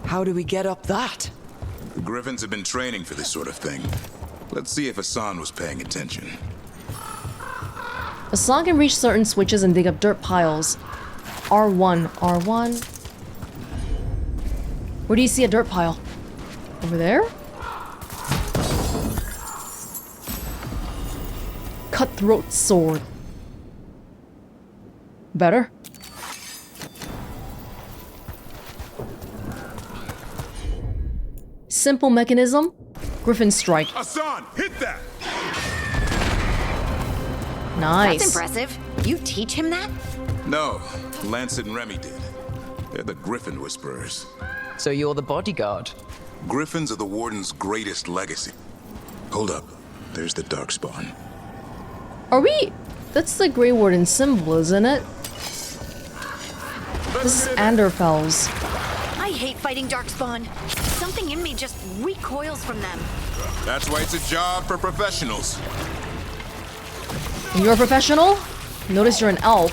How do we get up that? The Griffins have been training for this sort of thing. Let's see if Hassan was paying attention. Hassan can reach certain switches and dig up dirt piles. R1, R1. Where do you see a dirt pile? Over there? Cutthroat sword. Better? Simple mechanism. Griffin strike. Hassan, hit that! Nice. That's impressive. You teach him that? No, Lancet and Remy did. They're the Griffin Whisperers. So you're the bodyguard? Griffins are the Warden's greatest legacy. Hold up. There's the Darkspawn. Are we... That's the Grey Warden symbol, isn't it? This is Anderfell's. I hate fighting Darkspawn. Something in me just recoils from them. That's why it's a job for professionals. You're a professional? Notice you're an elf.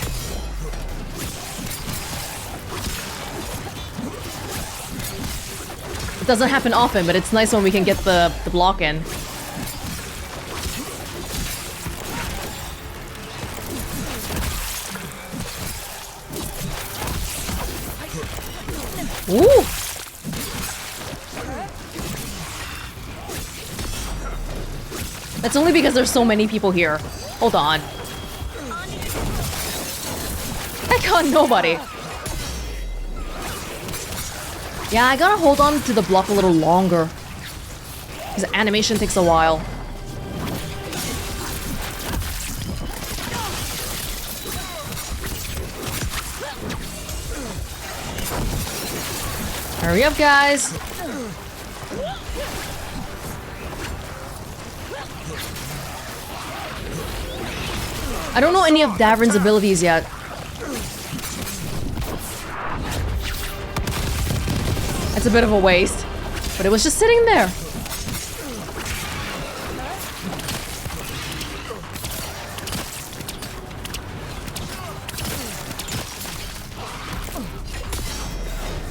It doesn't happen often, but it's nice when we can get the block in. Ooh! That's only because there's so many people here. Hold on. I got nobody. Yeah, I gotta hold on to the block a little longer. Because animation takes a while. Hurry up, guys. I don't know any of Davrin's abilities yet. It's a bit of a waste, but it was just sitting there.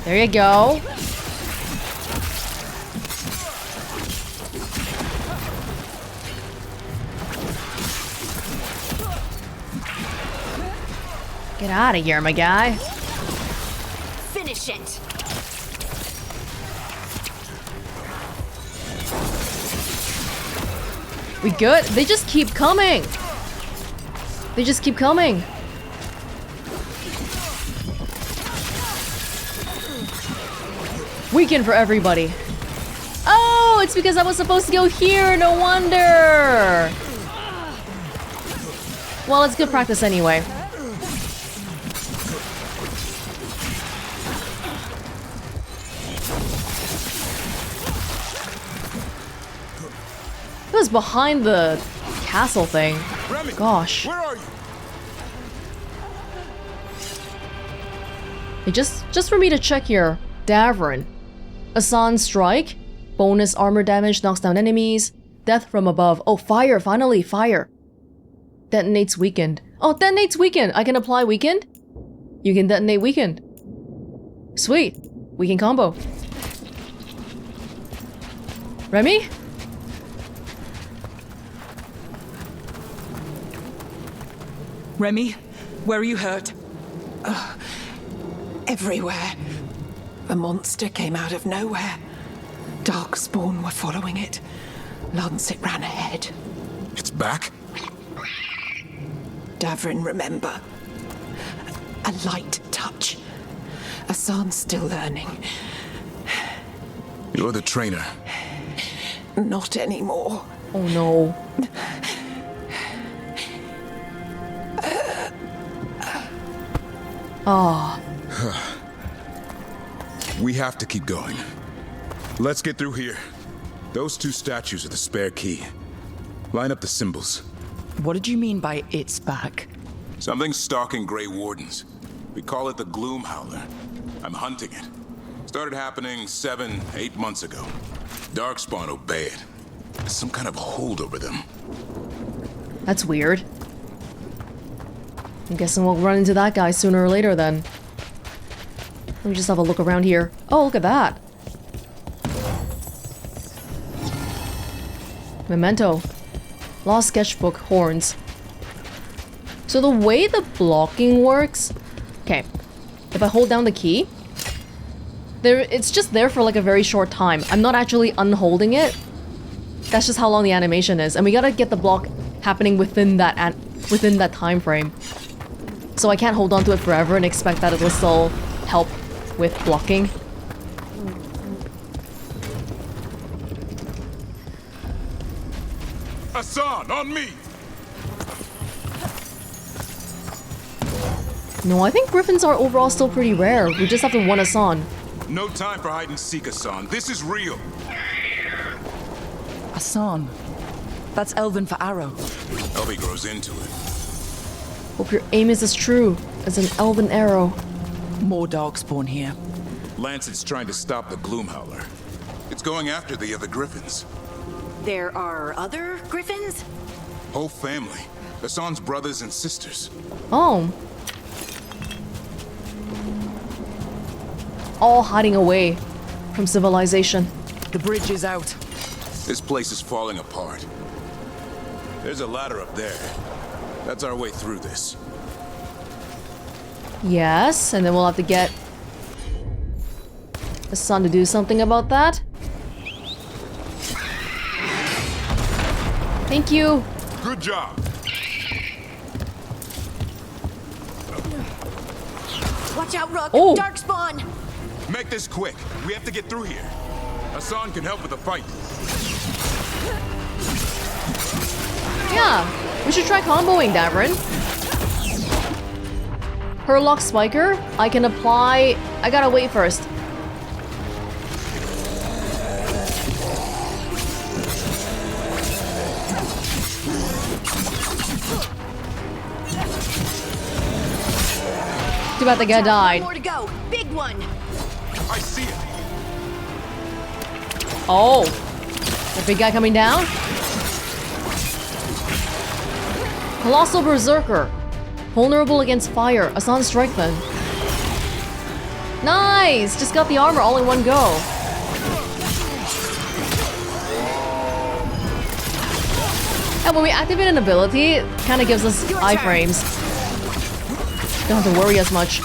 There you go. Get out of here, my guy. Finish it. We good? They just keep coming. They just keep coming. Weekend for everybody. Oh, it's because I was supposed to go here. No wonder. Well, it's good practice anyway. It was behind the castle thing. Gosh. Where are you? Hey, just for me to check here. Davrin. Asan strike. Bonus armor damage, knocks down enemies. Death from above. Oh, fire, finally, fire. Detonates weakened. Oh, detonates weakened. I can apply weakened? You can detonate weakened. Sweet. Weakened combo. Remy? Remy, where are you hurt? Everywhere. A monster came out of nowhere. Darkspawn were following it. Lancet ran ahead. It's back? Davrin, remember. A light touch. Asan's still learning. You're the trainer. Not anymore. Oh no. Oh. We have to keep going. Let's get through here. Those two statues are the spare key. Line up the symbols. What did you mean by it's back? Something's stalking Gray Wardens. We call it the Gloom Howler. I'm hunting it. Started happening 7, 8 months ago. Darkspawn obey it. There's some kind of hold over them. That's weird. I'm guessing we'll run into that guy sooner or later then. Let me just have a look around here. Oh, look at that. Memento. Lost sketchbook, horns. So the way the blocking works... Okay. If I hold down the key... it's just there for like a very short time. I'm not actually unholding it. That's just how long the animation is. And we gotta get the block happening within that time frame. So I can't hold on to it forever and expect that it will still help with blocking. Asan, on me! No, I think griffins are overall still pretty rare. We just have to one Asan. No time for hide and seek, Asan. This is real. Asan. That's Elven for arrow. Elvi grows into it. Hope your aim is as true as an elven arrow. More Darkspawn here. Lancet's trying to stop the Gloom Howler. It's going after the other griffins. There are other griffins? Whole family. Asan's brothers and sisters. Oh. All hiding away from civilization. The bridge is out. This place is falling apart. There's a ladder up there. That's our way through this. Yes, and then we'll have to get Asan to do something about that. Thank you. Good job. Watch out, Rook! Oh. Darkspawn! Make this quick. We have to get through here. Asan can help with the fight. Yeah, we should try comboing, Davrin. Herlock Spiker, I can apply... I gotta wait first. Too bad the guy died. More to go. Big one. I see it. Oh. The big guy coming down? Colossal Berserker. Vulnerable against fire. Asan strike then. Nice! Just got the armor all in one go. And when we activate an ability, it kind of gives us iframes. Don't have to worry as much.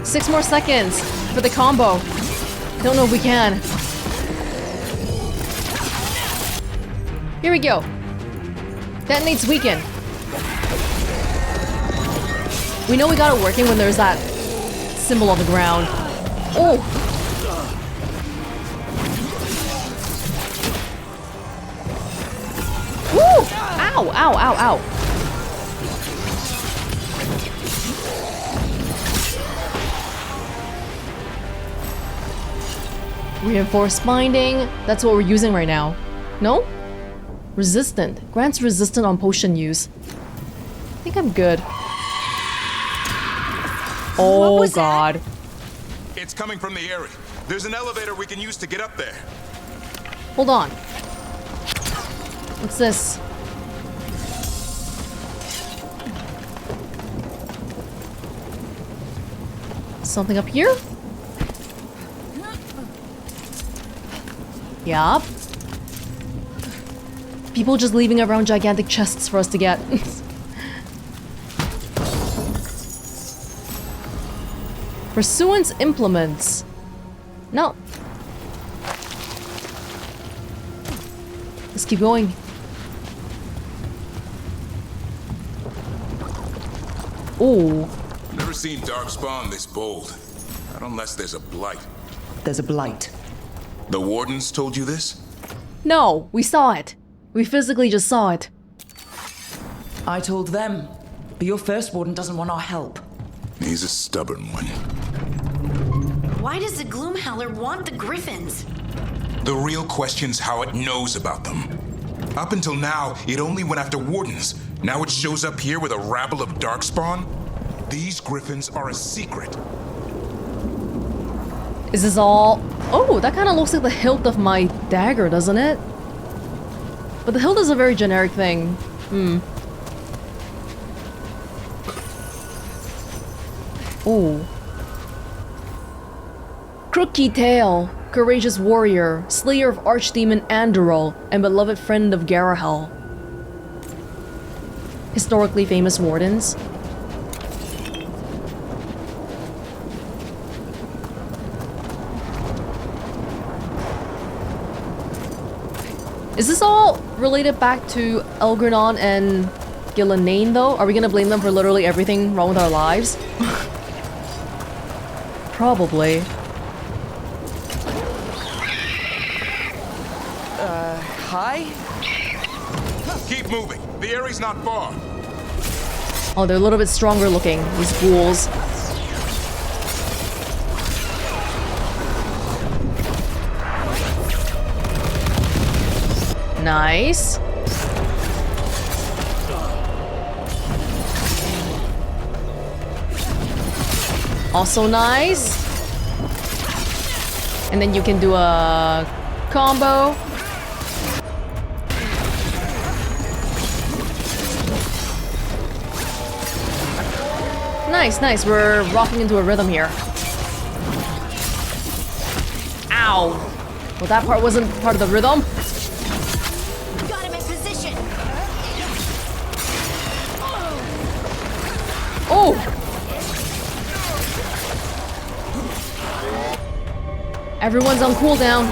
Six more seconds for the combo. Don't know if we can. Here we go. Detonates weaken. We know we got it working when there's that symbol on the ground. Oh! Woo! Ow, ow, ow, ow. Reinforced binding. That's what we're using right now. No? Resistant. Grants resistant on potion use. I think I'm good. Oh god. It's coming from the area. There's an elevator we can use to get up there. Hold on. What's this? Something up here? Yup. People just leaving around gigantic chests for us to get. Pursuance implements. No. Let's keep going. Ooh. Never seen Darkspawn this bold. Not unless there's a blight. There's a blight. The wardens told you this? No, we saw it. We physically just saw it. I told them, but your first warden doesn't want our help. He's a stubborn one. Why does the Gloomhowler want the Griffins? The real question's how it knows about them. Up until now, it only went after wardens. Now it shows up here with a rabble of Darkspawn? These Griffins are a secret. Is this all... Oh, that kind of looks like the hilt of my dagger, doesn't it? But the hilt is a very generic thing. Ooh. Crooky Tail, courageous warrior, slayer of archdemon Andorol, and beloved friend of Garahel. Historically famous wardens. Is this all related back to Elgranon and Gillenane though? Are we gonna blame them for literally everything wrong with our lives? Probably. Hi? Keep moving. The area's not far. Oh, they're a little bit stronger looking, these ghouls. Nice. Also nice. And then you can do a combo. Nice, nice. We're rocking into a rhythm here. Ow. Well, that part wasn't part of the rhythm. Got him in position. Oh! Everyone's on cooldown.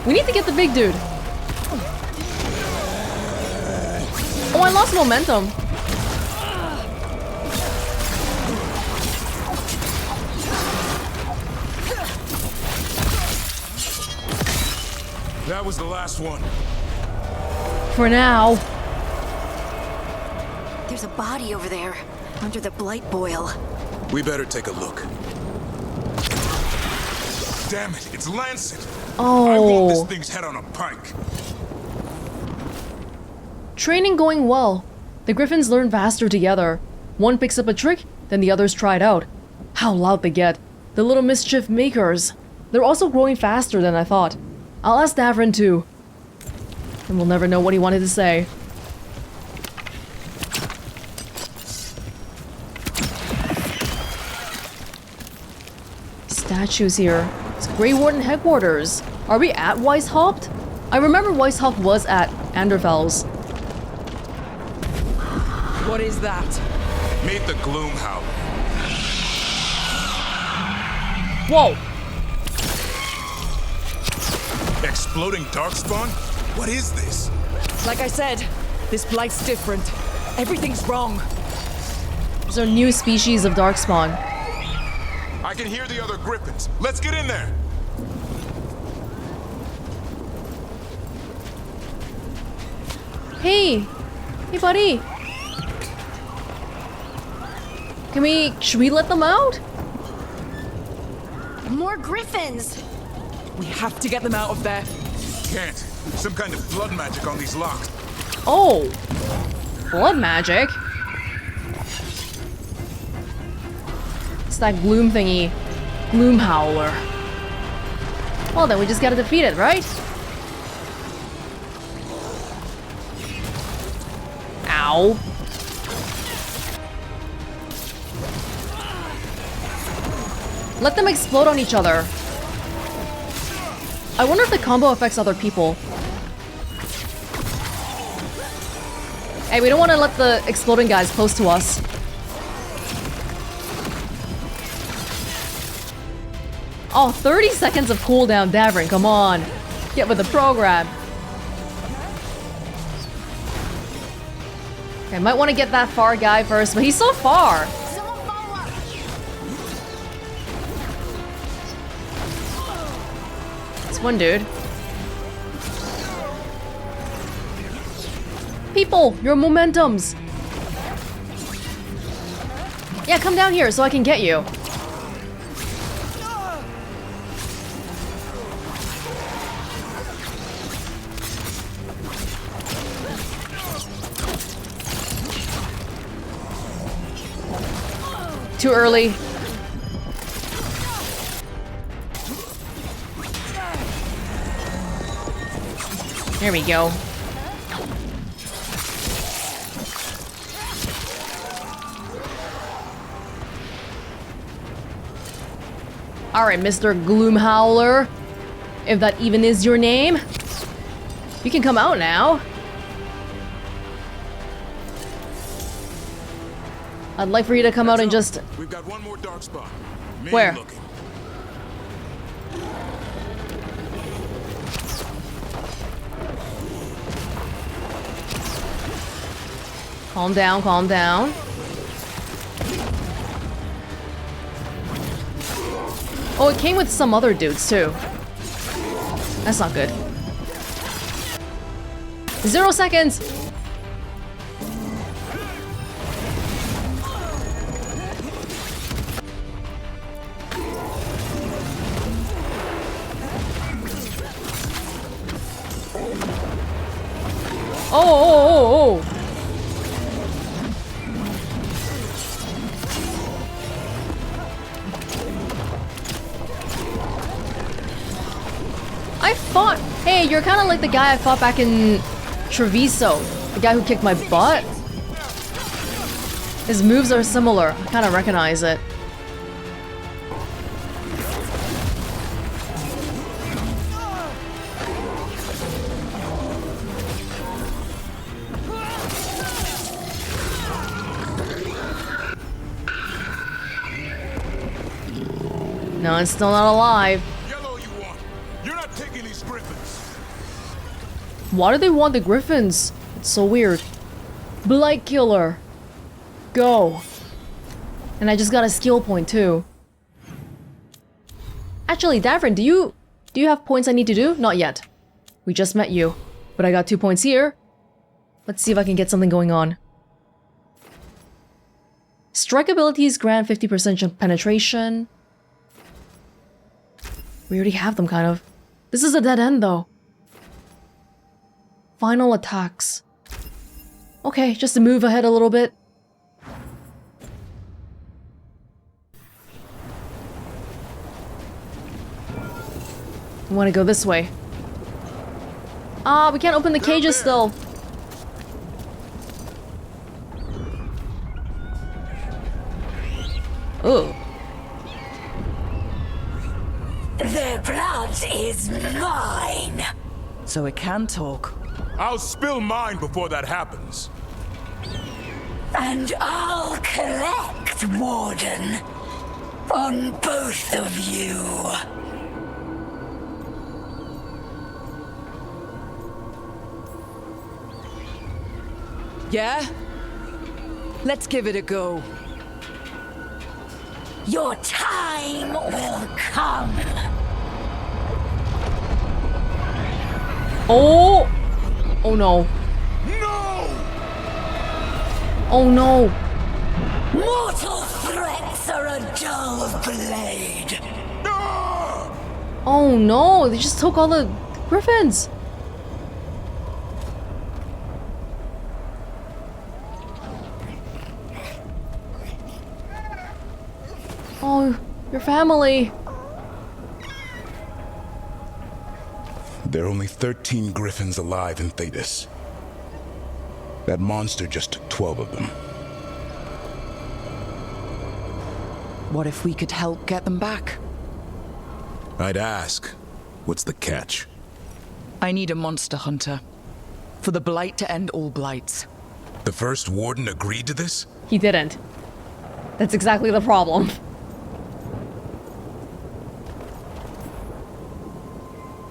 We need to get the big dude. Oh, I lost momentum. That was the last one. For now. There's a body over there, under the blight boil. We better take a look. Damn it, it's Lancet. Oh. I want this thing's head on a pike. Training going well. The Griffins learn faster together. One picks up a trick, then the others try it out. How loud they get. The little mischief makers. They're also growing faster than I thought. I'll ask Davrin too. And we'll never know what he wanted to say. Statues here. It's Gray Warden headquarters. Are we at Weishaupt? I remember Weishaupt was at Anderfels. What is that? Meet the Gloom Howler. Whoa! Exploding Darkspawn? What is this? Like I said, this blight's different. Everything's wrong. These are new species of Darkspawn. I can hear the other Griffins. Let's get in there. Hey! Hey, buddy! Should we let them out? More griffins! We have to get them out of there. Can't. Some kind of blood magic on these locks. Oh! Blood magic? It's that gloom thingy. Gloom Howler. Well then, we just gotta defeat it, right? Ow. Let them explode on each other. I wonder if the combo affects other people. Hey, we don't want to let the exploding guys close to us. Oh, 30 seconds of cooldown, Davrin, come on. Get with the program. Okay, might want to get that far guy first, but he's so far. It's one dude. People, your momentums. Yeah, come down here so I can get you. Too early. There we go. Alright, Mr. Gloom Howler. If that even is your name. You can come out now. I'd like for you to come out and just... We've got one more dark spot. Where? Looking. Calm down, calm down. Oh, it came with some other dudes too. That's not good. 0 seconds! Oh. I fought. Hey, you're kind of like the guy I fought back in Treviso. The guy who kicked my butt. His moves are similar. I kind of recognize it. No, it's still not alive. Yellow you want. You're not taking these griffins. Why do they want the griffins? It's so weird. Blight Killer. Go. And I just got a skill point too. Actually, Davrin, do you have points I need to do? Not yet. We just met you. But I got 2 points here. Let's see if I can get something going on. Strike abilities grant 50% penetration. We already have them, kind of. This is a dead end, though. Final attacks. Okay, just to move ahead a little bit. We want to go this way. Ah, we can't open the cages still. Ooh. Their blood is mine. So it can talk. I'll spill mine before that happens. And I'll collect, Warden. On both of you. Yeah? Let's give it a go. Your time will come. Oh! Oh no. No! Oh no. Mortal threats are a dull blade. Oh no, they just took all the griffins. Oh, your family. There are only 13 griffins alive in Thetis. That monster just took 12 of them. What if we could help get them back? I'd ask, what's the catch? I need a monster hunter. For the Blight to end all blights. The first warden agreed to this? He didn't. That's exactly the problem.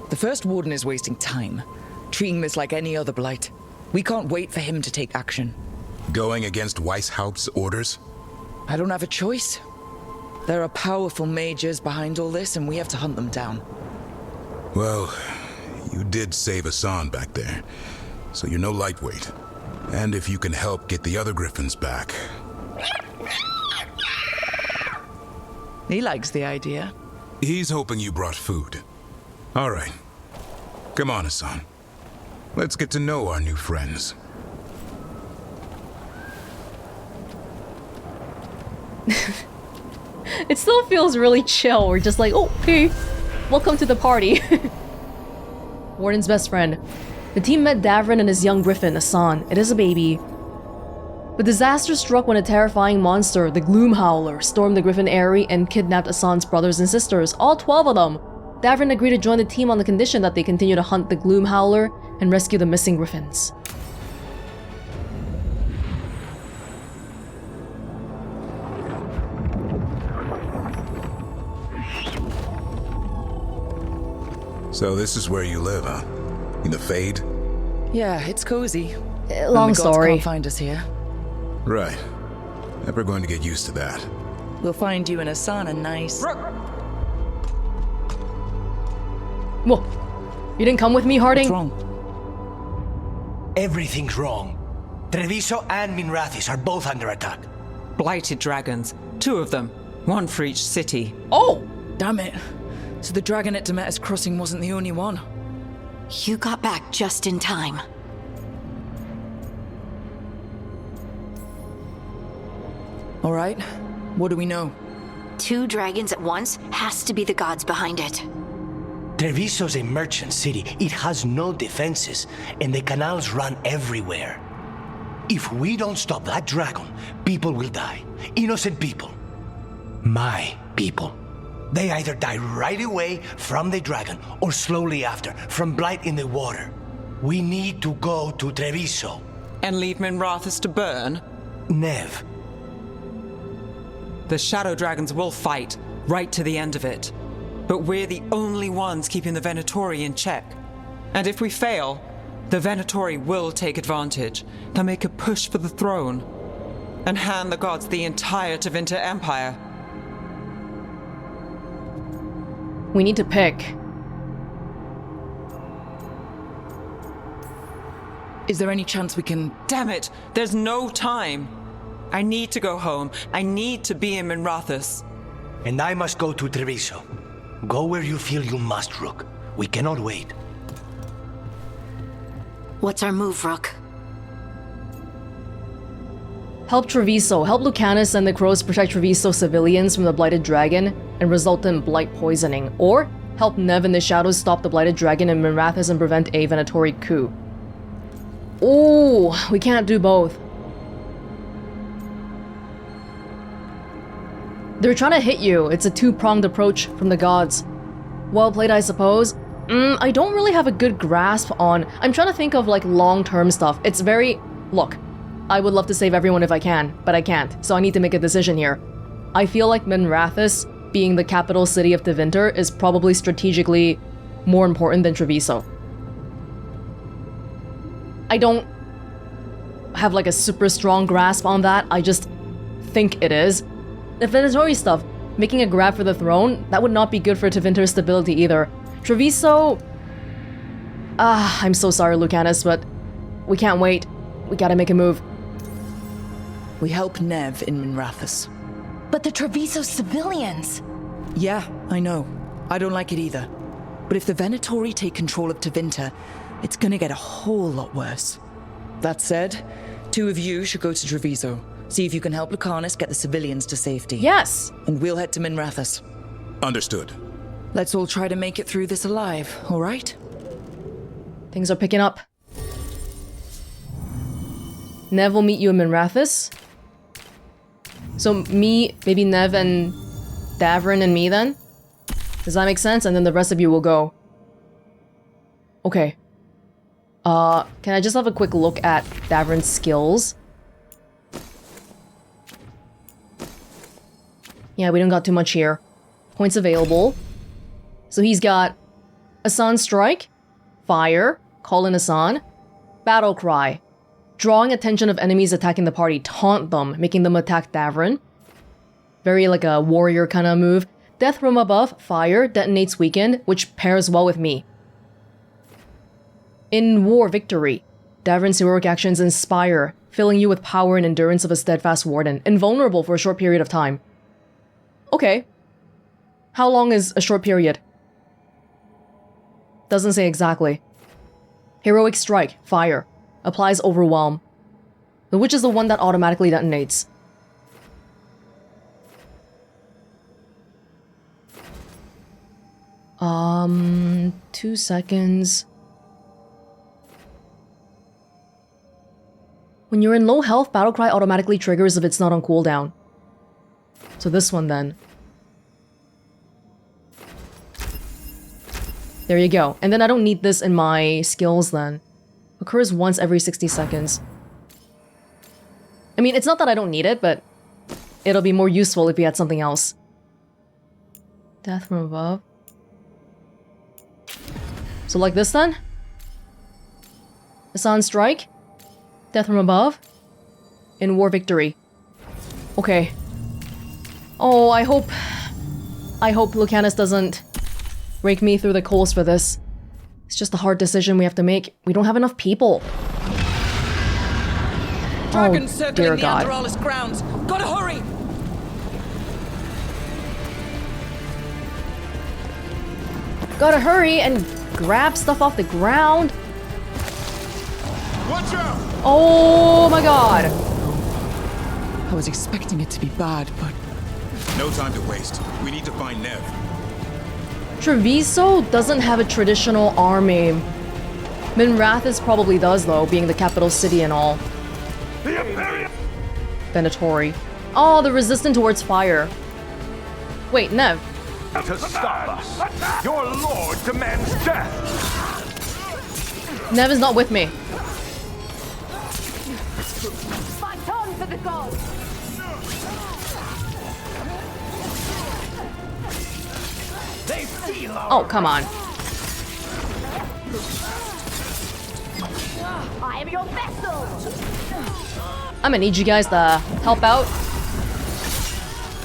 The first warden is wasting time, treating this like any other blight. We can't wait for him to take action. Going against Weishaupt's orders? I don't have a choice. There are powerful mages behind all this, and we have to hunt them down. Well, you did save Hassan back there, so you're no lightweight. And if you can help get the other griffins back... He likes the idea. He's hoping you brought food. All right. Come on, Hassan. Let's get to know our new friends. It still feels really chill. We're just like, oh, hey, welcome to the party. Warden's best friend. The team met Davrin and his young griffin, Hassan. It is a baby. But disaster struck when a terrifying monster, the Gloom Howler, stormed the Griffin Eyrie and kidnapped Hassan's brothers and sisters, all 12 of them. Davrin agreed to join the team on the condition that they continue to hunt the Gloom Howler and rescue the missing griffins. So this is where you live, huh? In the Fade? Yeah, it's cozy. Long the gods story. Can't find us here. Right. Never going to get used to that. We'll find you in Hassan a nice... Whoa. You didn't come with me, Harding? What's wrong? Everything's wrong. Treviso and Minrathis are both under attack. Blighted dragons. 2 of them. 1 for each city. Oh! Damn it. So the dragon at Demeter's Crossing wasn't the only one. You got back just in time. All right. What do we know? 2 dragons at once has to be the gods behind it. Treviso's a merchant city. It has no defenses, and the canals run everywhere. If we don't stop that dragon, people will die. Innocent people. My people. They either die right away from the dragon, or slowly after, from blight in the water. We need to go to Treviso. And leave Minrathis to burn? Nev. The Shadow Dragons will fight, right to the end of it. But we're the only ones keeping the Venatori in check. And if we fail, the Venatori will take advantage. They'll make a push for the throne. And hand the gods the entire Tevinter Empire. We need to pick. Is there any chance we can... Damn it! There's no time! I need to go home. I need to be in Minrathis. And I must go to Treviso. Go where you feel you must, Rook. We cannot wait. What's our move, Rook? Help Treviso. Help Lucanus and the Crows protect Treviso civilians from the Blighted Dragon and result in blight poisoning. Or help Nev and the Shadows stop the Blighted Dragon in Minrathis and prevent a Venatori coup. Ooh, we can't do both. They're trying to hit you. It's a 2-pronged approach from the gods. Well played, I suppose. I don't really have a good grasp on... I'm trying to think of like long-term stuff. It's very... Look, I would love to save everyone if I can, but I can't, so I need to make a decision here. I feel like Minrathous, being the capital city of Tevinter, is probably strategically more important than Treviso. I don't have like a super strong grasp on that, I just think it is. The Venatori stuff, making a grab for the throne, that would not be good for Tevinter's stability either. Treviso... I'm so sorry, Lucanus, but we can't wait. We gotta make a move. We help Nev in Minrathous. But the Treviso civilians... Yeah, I know. I don't like it either. But if the Venatori take control of Tevinter, it's gonna get a whole lot worse. That said, 2 of you should go to Treviso. See if you can help Lucanus get the civilians to safety. Yes! And we'll head to Minrathous. Understood. Let's all try to make it through this alive, alright? Things are picking up. Nev will meet you in Minrathous. So me, maybe Nev and Davrin and me then? Does that make sense? And then the rest of you will go. Okay. Can I just have a quick look at Davrin's skills? Yeah, we don't got too much here. Points available. So he's got Asan Strike, Fire, Call in Asan, Battle Cry, drawing attention of enemies attacking the party, taunt them, making them attack Davrin. Very like a warrior kind of move. Death from above, Fire, detonates weakened, which pairs well with me. In War Victory, Davrin's heroic actions inspire, filling you with power and endurance of a steadfast warden, invulnerable for a short period of time. Okay. How long is a short period? Doesn't say exactly. Heroic Strike, Fire, applies Overwhelm, which is the one that automatically detonates. Um, 2 seconds. When you're in low health, Battlecry automatically triggers if it's not on cooldown. So this one then. There you go. And then I don't need this in my skills then. Occurs once every 60 seconds. I mean, it's not that I don't need it, but it'll be more useful if we had something else. Death from above. So like this then? Asan Strike. Death from above. In War Victory. Okay. Oh, I hope Lucanus doesn't rake me through the coals for this. It's just a hard decision we have to make. We don't have enough people. Dragons Oh, circling dear the God. Andaralis grounds. Gotta hurry! Gotta hurry and grab stuff off the ground. Watch out! Oh my God. I was expecting it to be bad, but... No time to waste. We need to find Nev. Treviso doesn't have a traditional army. Minrathous probably does though, being the capital city and all. Venatori. Oh, the resistant towards fire. Wait, Nev. To stop us, your lord demands death. Nev is not with me. Fight on for the gods! Oh, come on. I am your vessel! I'm gonna need you guys to help out.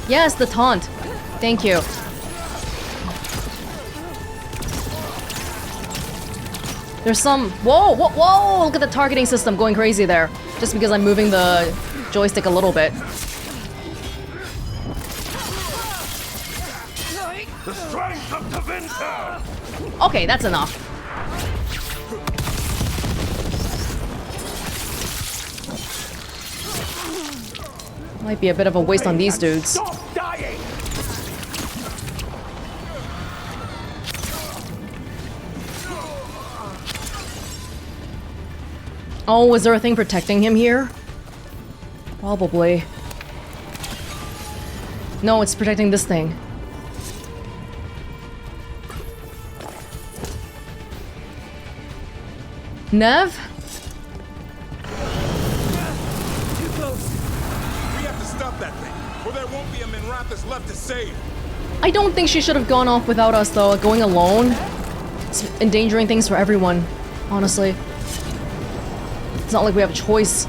Yes, the taunt. Thank you. There's some... Whoa, whoa, whoa! Look at the targeting system going crazy there. Just because I'm moving the joystick a little bit. The strength of Tevinter! Okay, that's enough. Might be a bit of a waste on these dudes. Stop dying! Oh, is there a thing protecting him here? Probably. No, it's protecting this thing. Nev? Too close. We have to stop that thing, or there won't be a Minrathous left to save. I don't think she should have gone off without us, though. Going alone? It's endangering things for everyone, honestly. It's not like we have a choice.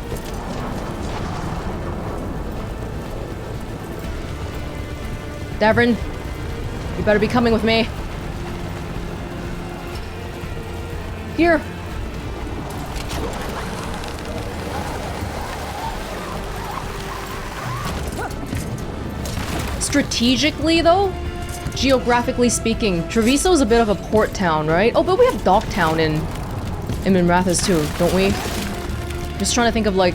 Davrin, you better be coming with me. Here. Strategically, though, geographically speaking, Treviso's a bit of a port town, right? Oh, but we have Docktown in Minrathous too, don't we? Just trying to think of like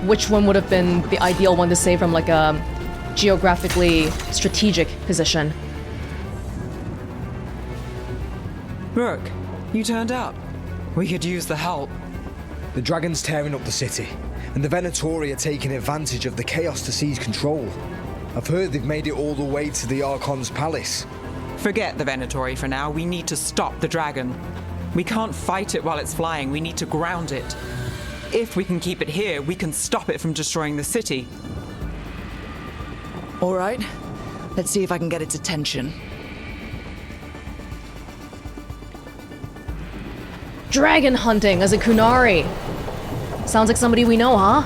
which one would have been the ideal one to say from like a geographically strategic position. Rook, you turned up. We could use the help. The dragon's tearing up the city, and the Venatori are taking advantage of the chaos to seize control. I've heard they've made it all the way to the Archon's palace. Forget the Venatori for now. We need to stop the dragon. We can't fight it while it's flying. We need to ground it. If we can keep it here, we can stop it from destroying the city. All right. Let's see if I can get its attention. Dragon hunting as a Kunari. Sounds like somebody we know, huh?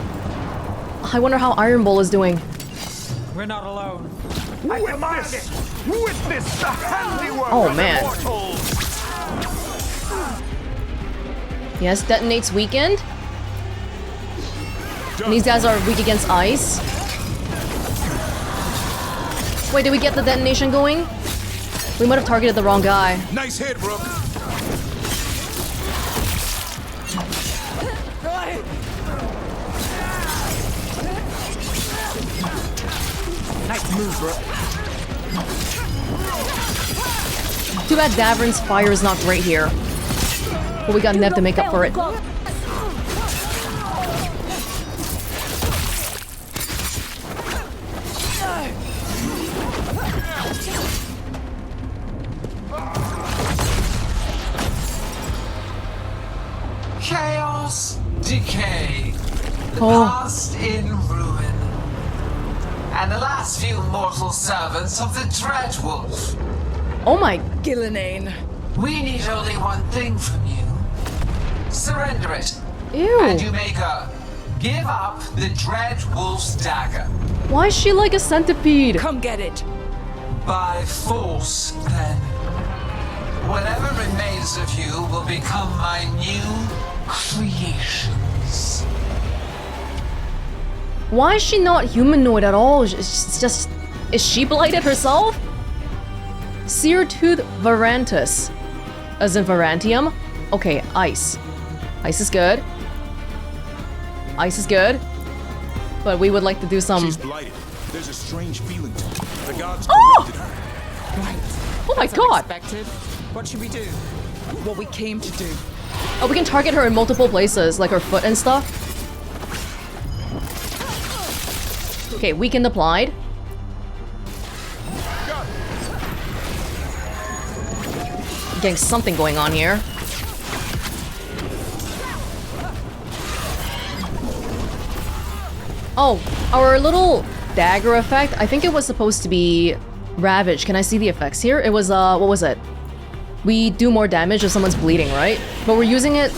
I wonder how Iron Bull is doing. We're not alone. Witness the handiwork Oh, of man. immortals. Yes, detonates weakened. And these guys are weak against ice. Wait, did we get the detonation going? We might have targeted the wrong guy. Nice hit, Rook. Nice move, Rook. Too bad Davrin's fire is not great here. But we got Nev to make up for it. Chaos, decay, the Oh. past in ruin, and the last few mortal servants of the Dreadwolf. Oh my Gillenane. We need only one thing from you. Surrender it. Ew. And you may go. Give up the Dreadwolf's dagger. Why is she like a centipede? Come get it. By force, then. Whatever remains of you will become my new creations. Why is she not humanoid at all? It's just... Is she blighted herself? Seartooth Varantus. As in Varantium? Okay, ice. Ice is good. Ice is good. But we would like to do some... She's blighted. There's a strange feeling to her. The gods Oh! corrupted her. Right. Oh my That's god! unexpected. What should we do? What we came to do. Oh, we can target her in multiple places, like her foot and stuff. Okay, weakened applied. Getting something going on here. Oh, our little dagger effect, I think it was supposed to be Ravage. Can I see the effects here? It was, what was it? We do more damage if someone's bleeding, right? But we're using it...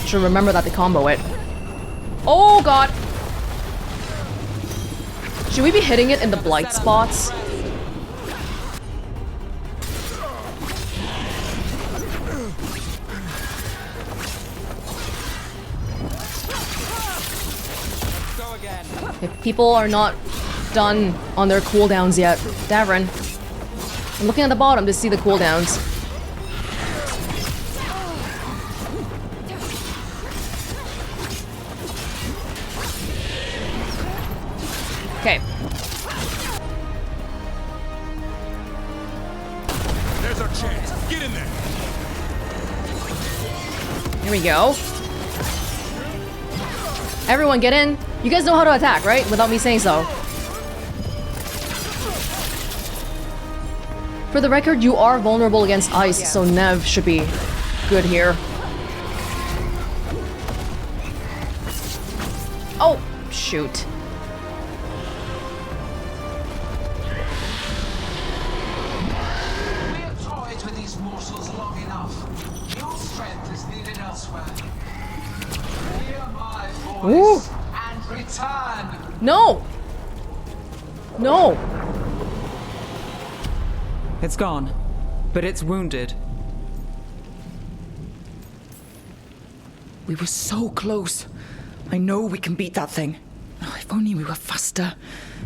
Should remember that to combo it. Oh god! Should we be hitting it in the blight spots? Go again. If people are not done on their cooldowns yet. Davrin. I'm looking at the bottom to see the cooldowns. Okay. There's our chance. Get in there. Here we go. Everyone get in. You guys know how to attack, right? Without me saying so. For the record, you are vulnerable against ice, so Nev should be good here. Oh, shoot. We have toyed with these morsels long enough. Your strength is needed elsewhere. Hear my voice and return. No! No! It's gone, but it's wounded. We were so close. I know we can beat that thing. Oh, if only we were faster,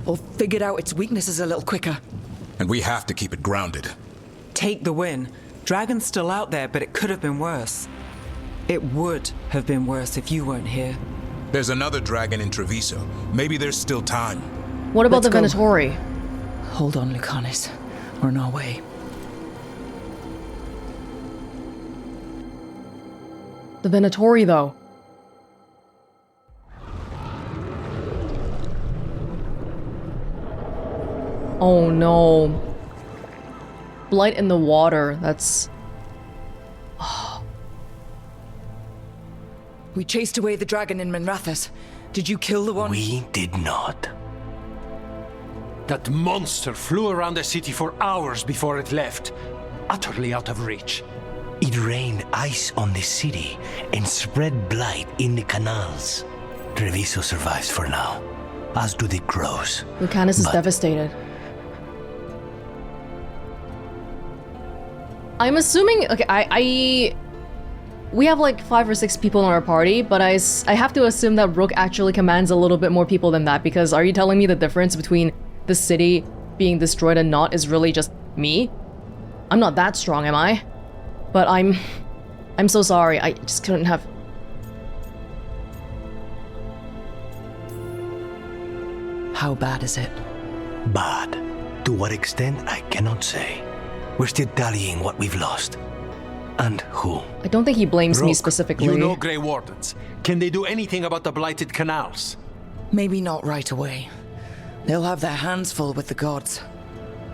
or figured out its weaknesses a little quicker. And we have to keep it grounded. Take the win. Dragon's still out there, but it could have been worse. It would have been worse if you weren't here. There's another dragon in Treviso. Maybe there's still time. What about Let's the go. Venatori? Hold on, Lucanis. We're on our way. The Venatori, though. Oh no. Blight in the water, that's... We chased away the dragon in Minrathous. Did you kill the one? We did not. That monster flew around the city for hours before it left, utterly out of reach. It rained ice on the city and spread blight in the canals. Treviso survives for now, as do the crows. Lucanus is devastated. I'm assuming... Okay, we have like 5 or 6 people in our party, but I have to assume that Rook actually commands a little bit more people than that, because are you telling me the difference between the city being destroyed and not is really just me? I'm not that strong, am I? But I'm so sorry, I just couldn't have... How bad is it? Bad. To what extent, I cannot say. We're still tallying what we've lost. And who. I don't think he blames me Rook, specifically. You know Gray Wardens. Can they do anything about the blighted canals? Maybe not right away. They'll have their hands full with the gods.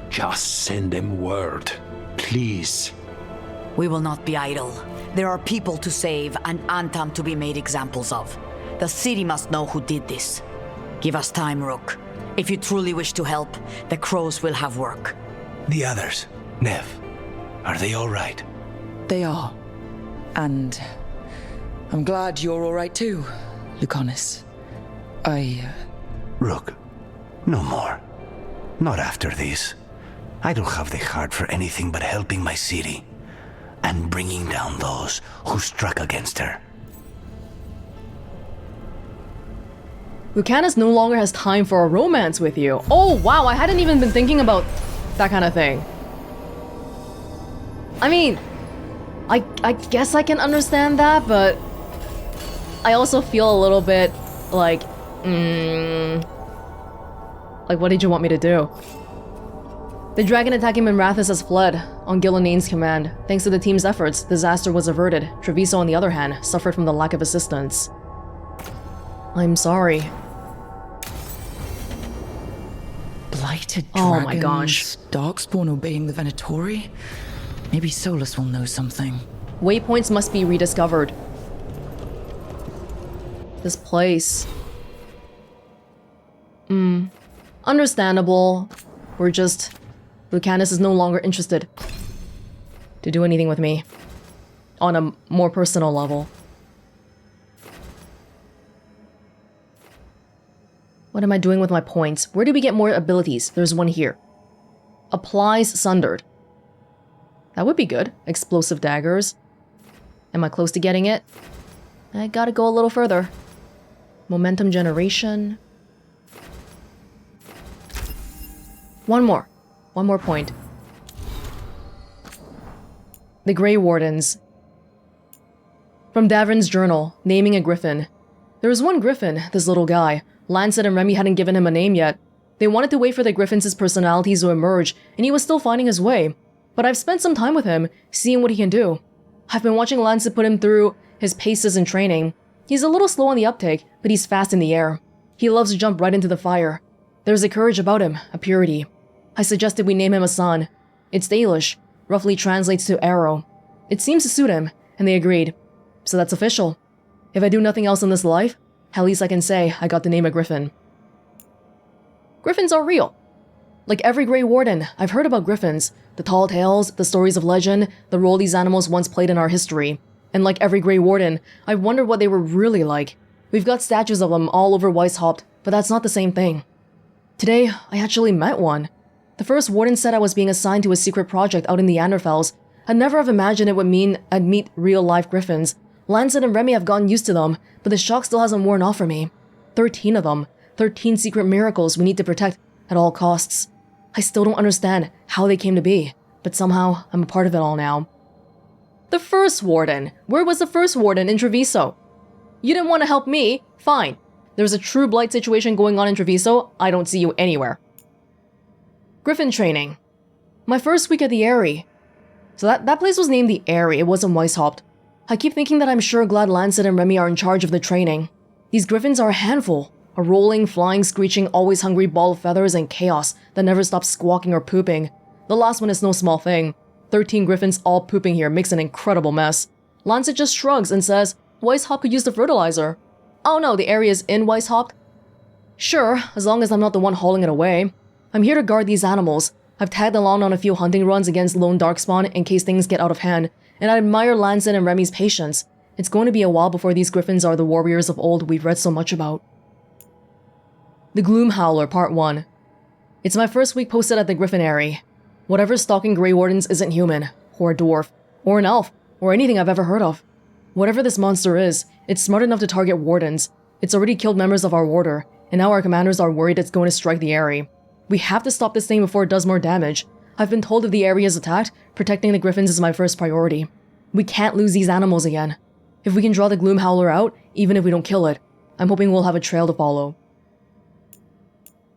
Just send them word, please. We will not be idle. There are people to save and Antam to be made examples of. The city must know who did this. Give us time, Rook. If you truly wish to help, the crows will have work. The others, Nev, are they all right? They are. And I'm glad you're all right too, Lucanis. Rook, no more. Not after this. I don't have the heart for anything but helping my city and bringing down those who struck against her. Lucanus no longer has time for a romance with you. Oh wow, I hadn't even been thinking about that kind of thing. I mean, I guess I can understand that, but I also feel a little bit like, like what did you want me to do? The dragon attacking Minrathous has fled on Gillanane's command. Thanks to the team's efforts, disaster was averted. Treviso, on the other hand, suffered from the lack of assistance. I'm sorry. Blighted dragons. Oh my gosh. Darkspawn obeying the Venatori? Maybe Solas will know something. Waypoints must be rediscovered. This place. Understandable. We're just... Lucanus is no longer interested to do anything with me. On a more personal level. What am I doing with my points? Where do we get more abilities? There's one here. Applies Sundered. That would be good. Explosive daggers. Am I close to getting it? I gotta go a little further. Momentum generation. One more point. The Gray Wardens. From Davrin's journal, naming a griffin. There was one griffin, this little guy. Lancet and Remy hadn't given him a name yet. They wanted to wait for the griffins' personalities to emerge, and he was still finding his way. But I've spent some time with him, seeing what he can do. I've been watching Lancet put him through his paces in training. He's a little slow on the uptake, but he's fast in the air. He loves to jump right into the fire. There's a courage about him, a purity. I suggested we name him Asan. It's Dalish, roughly translates to arrow. It seems to suit him, and they agreed. So that's official. If I do nothing else in this life, at least I can say I got to name a griffin. Griffins are real. Like every Gray Warden, I've heard about griffins, the tall tales, the stories of legend, the role these animals once played in our history. And like every Gray Warden, I wondered what they were really like. We've got statues of them all over Weishaupt, but that's not the same thing. Today, I actually met one. The first warden said I was being assigned to a secret project out in the Anderfels. I'd never have imagined it would mean I'd meet real-life griffins. Lancet and Remy have gotten used to them, but the shock still hasn't worn off for me. 13 of them. 13 secret miracles we need to protect at all costs. I still don't understand how they came to be, but somehow I'm a part of it all now. The first warden. Where was the first warden in Treviso? You didn't want to help me? Fine. There's a true blight situation going on in Treviso. I don't see you anywhere. Griffin training. My first week at the Eyrie. So that place was named the Eyrie, it wasn't Weishaupt. I keep thinking that I'm sure glad Lancet and Remy are in charge of the training. These griffins are a handful. A rolling, flying, screeching, always hungry ball of feathers and chaos that never stops squawking or pooping. The last one is no small thing. 13 griffins all pooping here makes an incredible mess. Lancet just shrugs and says, Weishaupt could use the fertilizer. Oh no, the area is in Weishaupt? Sure, as long as I'm not the one hauling it away. I'm here to guard these animals. I've tagged along on a few hunting runs against lone darkspawn in case things get out of hand, and I admire Lancet and Remy's patience. It's going to be a while before these griffins are the warriors of old we've read so much about. The Gloom Howler, Part 1. It's my first week posted at the Griffin Eyrie. Whatever's stalking Grey Wardens isn't human, or a dwarf, or an elf, or anything I've ever heard of. Whatever this monster is, it's smart enough to target wardens. It's already killed members of our order, and now our commanders are worried it's going to strike the Eyrie. We have to stop this thing before it does more damage. I've been told if the Eyrie is attacked, protecting the griffins is my first priority. We can't lose these animals again. If we can draw the Gloom Howler out, even if we don't kill it, I'm hoping we'll have a trail to follow.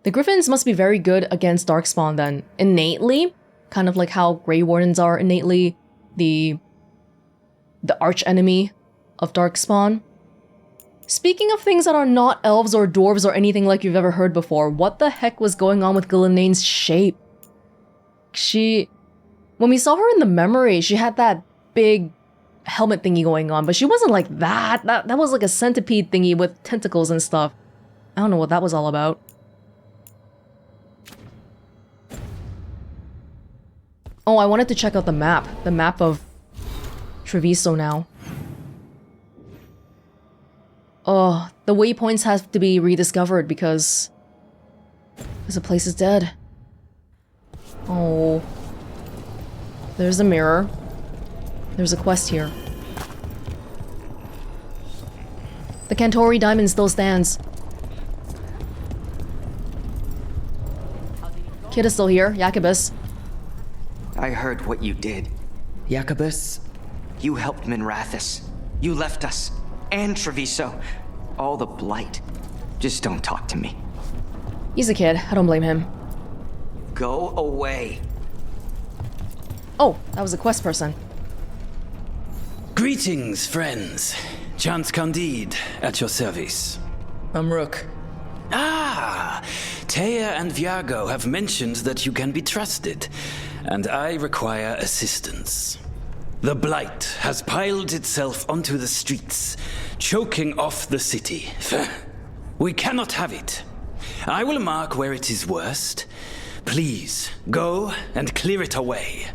The griffins must be very good against darkspawn then, innately, kind of like how Grey Wardens are innately the arch enemy of darkspawn. Speaking of things that are not elves or dwarves or anything like you've ever heard before, what the heck was going on with Ghilanaine's shape? When we saw her in the memory, she had that big helmet thingy going on, but she wasn't like that. That was like a centipede thingy with tentacles and stuff. I don't know what that was all about. Oh, I wanted to check out the map of Treviso now. Oh, the waypoints have to be rediscovered because the place is dead. Oh. There's a mirror. There's a quest here. The Cantori diamond still stands. Kid is still here, Jacobus. I heard what you did. Jacobus? You helped Minrathous. You left us. And Treviso. All the blight. Just don't talk to me. He's a kid. I don't blame him. Go away. Oh, that was a quest person. Greetings, friends. Chance Candide, at your service. I'm Rook. Ah! Taya and Viago have mentioned that you can be trusted, and I require assistance. The blight has piled itself onto the streets, choking off the city. We cannot have it. I will mark where it is worst. Please, go and clear it away.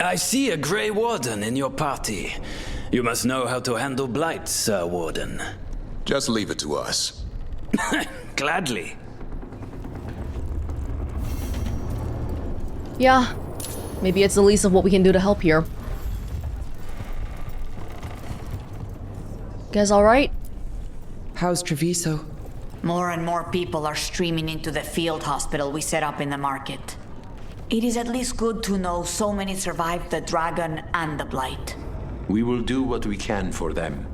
I see a Grey Warden in your party. You must know how to handle blight, Sir Warden. Just leave it to us. Gladly. Yeah, maybe it's the least of what we can do to help here. Guys alright? How's Treviso? More and more people are streaming into the field hospital we set up in the market. It is at least good to know so many survived the dragon and the blight. We will do what we can for them.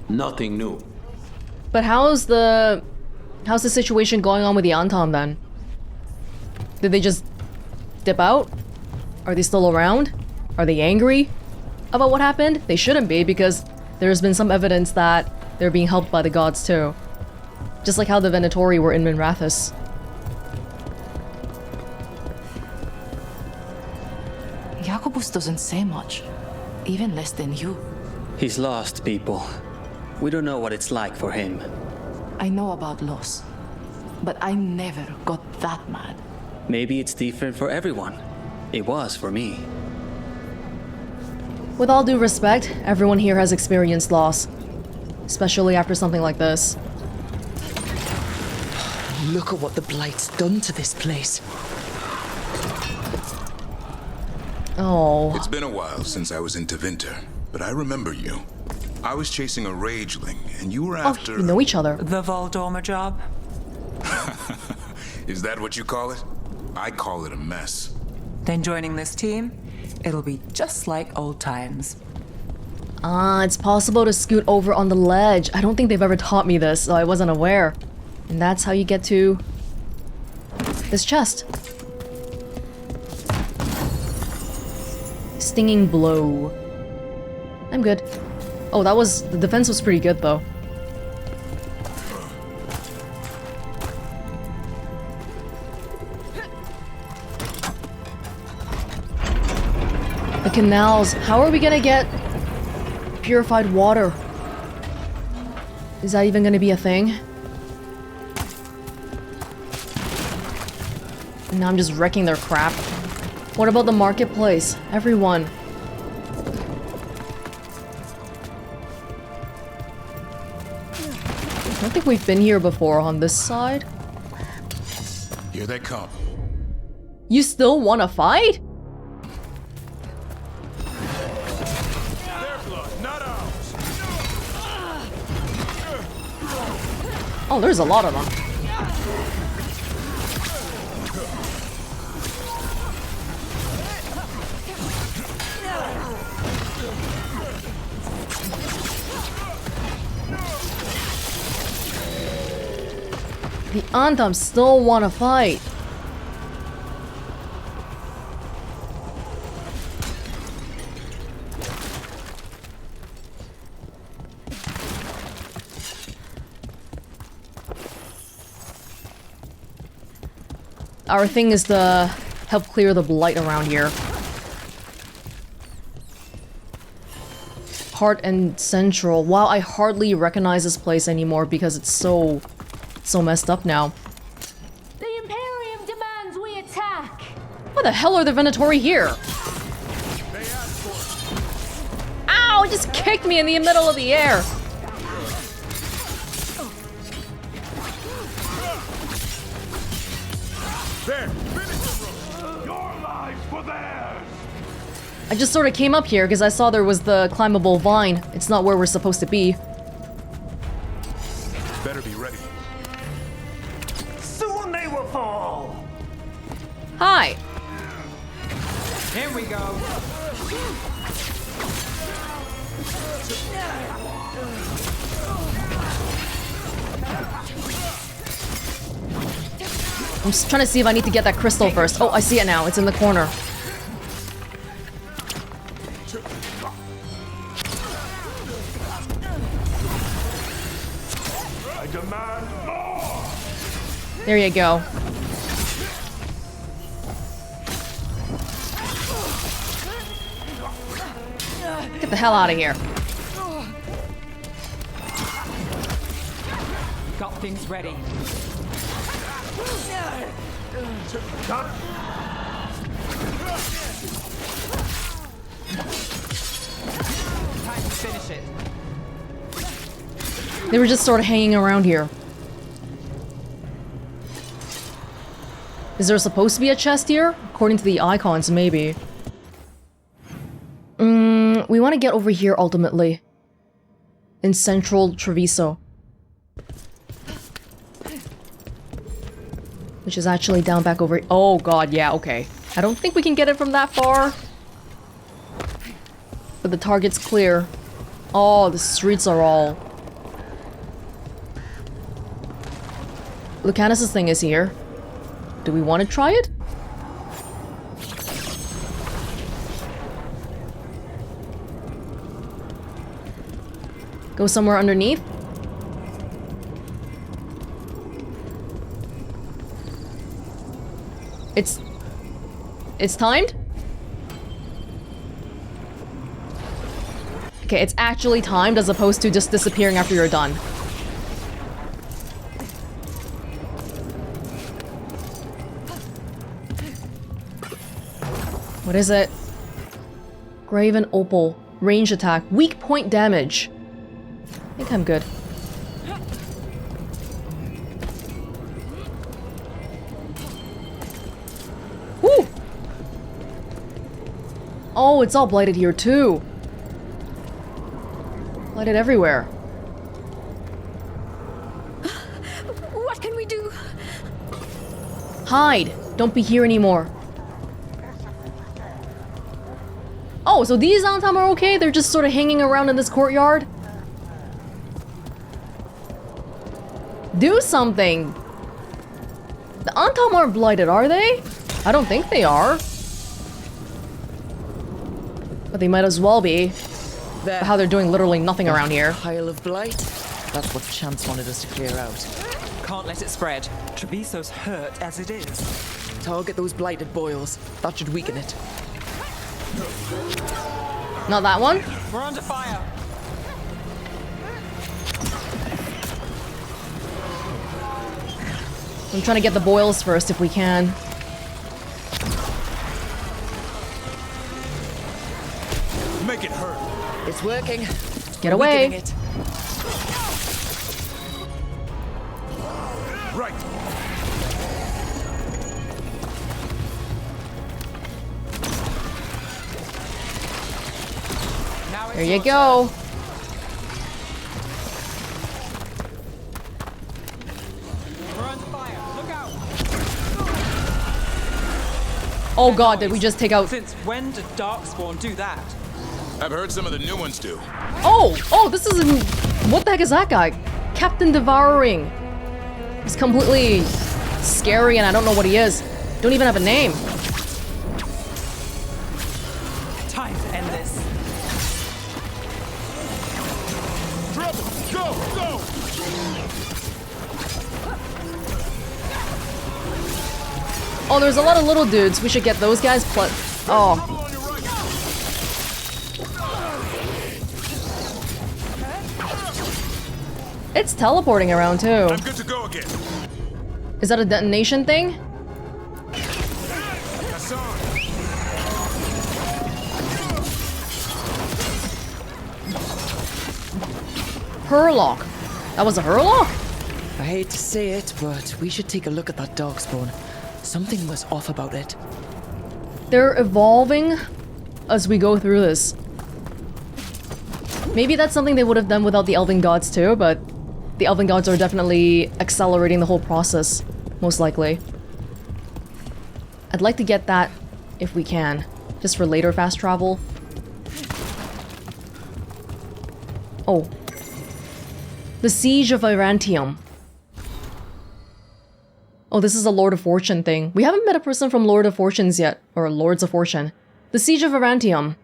Nothing new. But how's the situation going on with the Anton then? Did they just dip out? Are they still around? Are they angry about what happened? They shouldn't be, because there's been some evidence that they're being helped by the gods too. Just like how the Venatori were in Minrathous. Jacobus doesn't say much. even less than you. He's lost people. We don't know what it's like for him. I know about loss, but I never got that mad. Maybe it's different for everyone. It was for me. With all due respect, everyone here has experienced loss. Especially after something like this. Look at what the Blight's done to this place. Oh. It's been a while since I was in Tevinter, but I remember you. I was chasing a rageling, and you were after... Oh, you know each other. The Voldorma job? Is that what you call it? I call it a mess. Then joining this team, it'll be just like old times. Ah, it's possible to scoot over on the ledge. I don't think they've ever taught me this, so I wasn't aware. And that's how you get to this chest. Stinging blow. I'm good. Oh, the defense was pretty good though. The canals. How are we gonna get purified water? Is that even gonna be a thing? Now I'm just wrecking their crap. What about the marketplace? Everyone. I don't think we've been here before on this side. Here they come. You still wanna fight? Oh, there's a lot of them. The Anthem still want to fight. Our thing is to help clear the blight around here. Heart and Central. Wow, I hardly recognize this place anymore because it's so messed up now. The Imperium demands we attack. Why the hell are the Venatori here? Ow! It just kicked me in the middle of the air. I just sort of came up here because I saw there was the climbable vine. It's not where we're supposed to be. Better be ready. Soon they will fall. Hi. Here we go. I'm just trying to see if I need to get that crystal first. Oh, I see it now. It's in the corner. I demand more. There you go. Get the hell out of here. Got things ready. Time to finish it. They were just sort of hanging around here. Is there supposed to be a chest here? According to the icons, maybe. We want to get over here ultimately. In Central Treviso. Which is actually down back over... Oh god, yeah, okay. I don't think we can get it from that far. But the target's clear. Oh, the streets are all... Lucanus' thing is here. Do we want to try it? Go somewhere underneath? It's timed? Okay, it's actually timed as opposed to just disappearing after you're done. What is it? Graven Opal. Range attack. Weak point damage. I think I'm good. Woo! Oh, it's all blighted here too. Blighted everywhere. What can we do? Hide! Don't be here anymore. Oh, so these Antam are okay? They're just sort of hanging around in this courtyard? Do something! The Antam aren't blighted, are they? I don't think they are. But they might as well be. There. How they're doing literally nothing around here. Pile of blight. That's what Chance wanted us to clear out. Can't let it spread. Treviso's hurt as it is. Target those blighted boils. That should weaken it. Not that one? We're under fire. I'm trying to get the boils first if we can. Make it hurt. It's working. Get away. It. Right. There you go. Oh god, did we just take out... Since when did Darkspawn do that? I've heard some of the new ones do. Oh, this is... What the heck is that guy? Captain Devouring. He's completely scary and I don't know what he is. Don't even have a name. Time to end this. Trouble! Go! Oh, there's a lot of little dudes. We should get those guys plus... Oh. It's teleporting around too. I'm good to go again. Is that a detonation thing? Hurlock. That was a Hurlock? I hate to say it, but we should take a look at that Darkspawn. Something was off about it. They're evolving as we go through this. Maybe that's something they would have done without the Elven Gods too, but the Elven Gods are definitely accelerating the whole process, most likely. I'd like to get that if we can, just for later fast travel. Oh. The Siege of Irantium. Oh, this is a Lord of Fortune thing. We haven't met a person from Lord of Fortunes yet, or Lords of Fortune. The Siege of Irantium.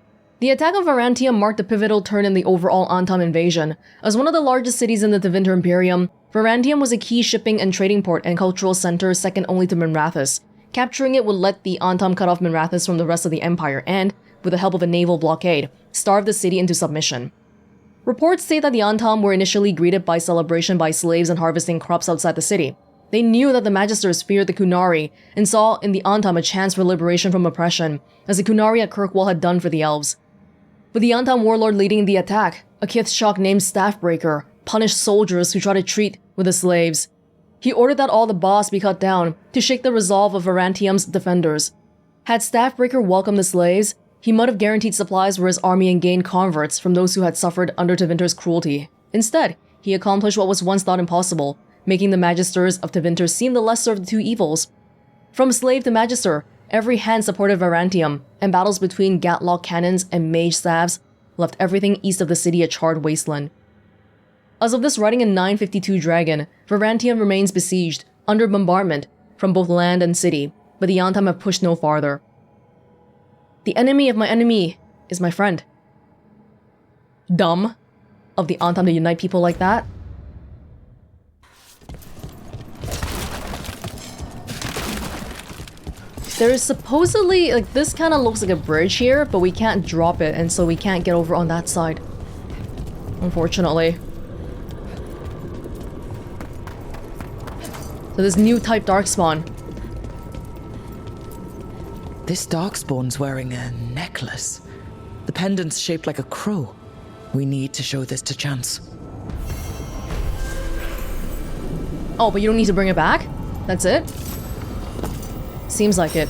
The attack of Irantium marked a pivotal turn in the overall Antam invasion. As one of the largest cities in the Tevinter Imperium, Irantium was a key shipping and trading port and cultural center second only to Minrathous. Capturing it would let the Antam cut off Minrathous from the rest of the Empire and, with the help of a naval blockade, starve the city into submission. Reports say that the Antam were initially greeted by celebration by slaves and harvesting crops outside the city. They knew that the Magisters feared the Kunari and saw in the Antam a chance for liberation from oppression, as the Kunari at Kirkwall had done for the elves. But the Antam warlord leading the attack, a Kithshok named Staffbreaker, punished soldiers who tried to treat with the slaves. He ordered that all the boss be cut down to shake the resolve of Irantium's defenders. Had Staffbreaker welcomed the slaves, he might have guaranteed supplies for his army and gained converts from those who had suffered under Tevinter's cruelty. Instead, he accomplished what was once thought impossible, making the Magisters of Tevinter seem the lesser of the two evils. From slave to Magister, every hand supported Irantium, and battles between Gatlock cannons and mage staves left everything east of the city a charred wasteland. As of this writing in 952 Dragon, Irantium remains besieged, under bombardment, from both land and city, but the Antam have pushed no farther. The enemy of my enemy is my friend. Dumb of the Antam to unite people like that. There is supposedly, like, this kind of looks like a bridge here, but we can't drop it, and so we can't get over on that side. unfortunately. So this new type Darkspawn. This Darkspawn's wearing a necklace. The pendant's shaped like a crow. We need to show this to Chance. Oh, but you don't need to bring it back? That's it? Seems like it.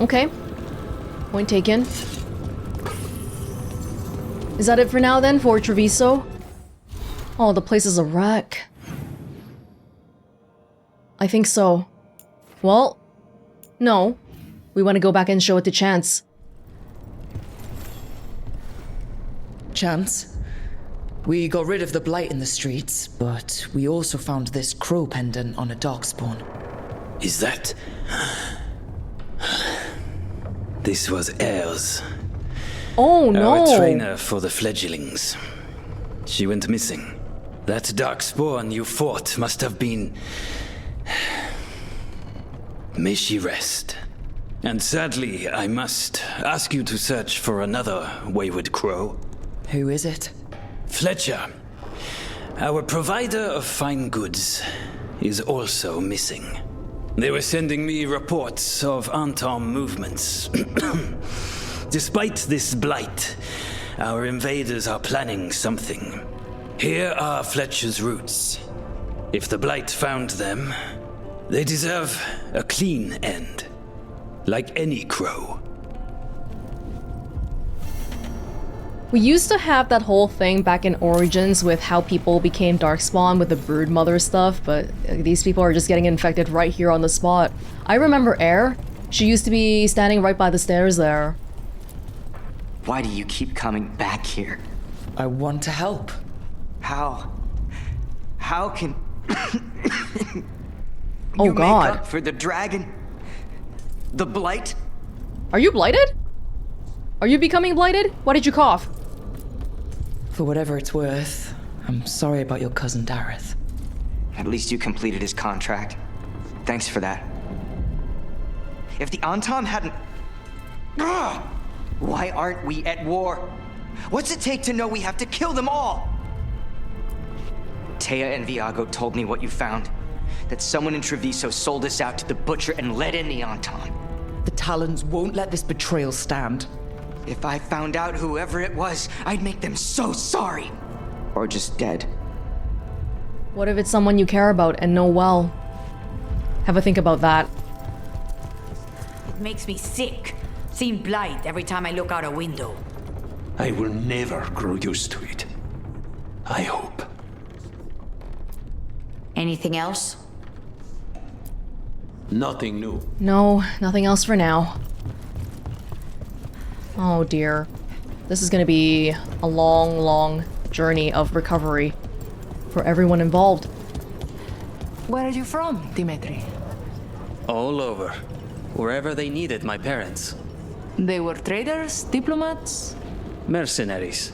Okay. Point taken. Is that it for now then, for Treviso? Oh, the place is a wreck. I think so. Well, no. We want to go back and show it to Chance. Chance? We got rid of the Blight in the streets, but we also found this crow pendant on a Darkspawn. Is that... This was Ayers. Oh no! Our trainer for the fledglings. She went missing. That Darkspawn you fought must have been... May she rest. And sadly, I must ask you to search for another wayward crow. Who is it? Fletcher. Our provider of fine goods is also missing. They were sending me reports of Antom movements. Despite this blight, our invaders are planning something. Here are Fletcher's roots. If the blight found them, they deserve a clean end. Like any crow. We used to have that whole thing back in Origins with how people became Darkspawn with the broodmother stuff, but these people are just getting infected right here on the spot. I remember Air. She used to be standing right by the stairs there. Why do you keep coming back here? I want to help. How? How can... Oh you God. make up for the dragon? The blight? Are you blighted? Are you becoming blighted? Why did you cough? For whatever it's worth, I'm sorry about your cousin Dareth. At least you completed his contract. Thanks for that. If the Antom hadn't... Ugh! Why aren't we at war? What's it take to know we have to kill them all? Taya and Viago told me what you found. That someone in Treviso sold us out to the Butcher and let in the Antom. The Talons won't let this betrayal stand. If I found out whoever it was, I'd make them so sorry. Or just dead. What if it's someone you care about and know well? Have a think about that. It makes me sick, seeing blight every time I look out a window. I will never grow used to it. I hope. Anything else? Nothing new. No, nothing else for now. Oh dear. This is gonna be a long, long journey of recovery for everyone involved. Where are you from, Dimitri? All over. Wherever they needed my parents. They were traders, diplomats? Mercenaries.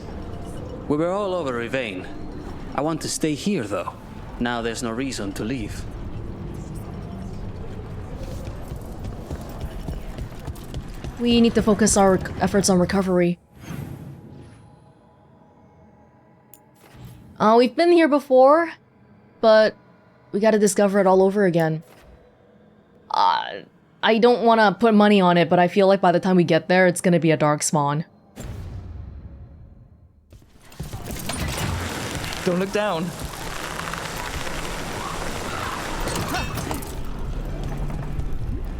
We were all over Rivain. I want to stay here, though. Now there's no reason to leave. We need to focus our efforts on recovery. We've been here before, but we gotta discover it all over again. I don't want to put money on it, but I feel like by the time we get there, it's gonna be a Darkspawn. Don't look down.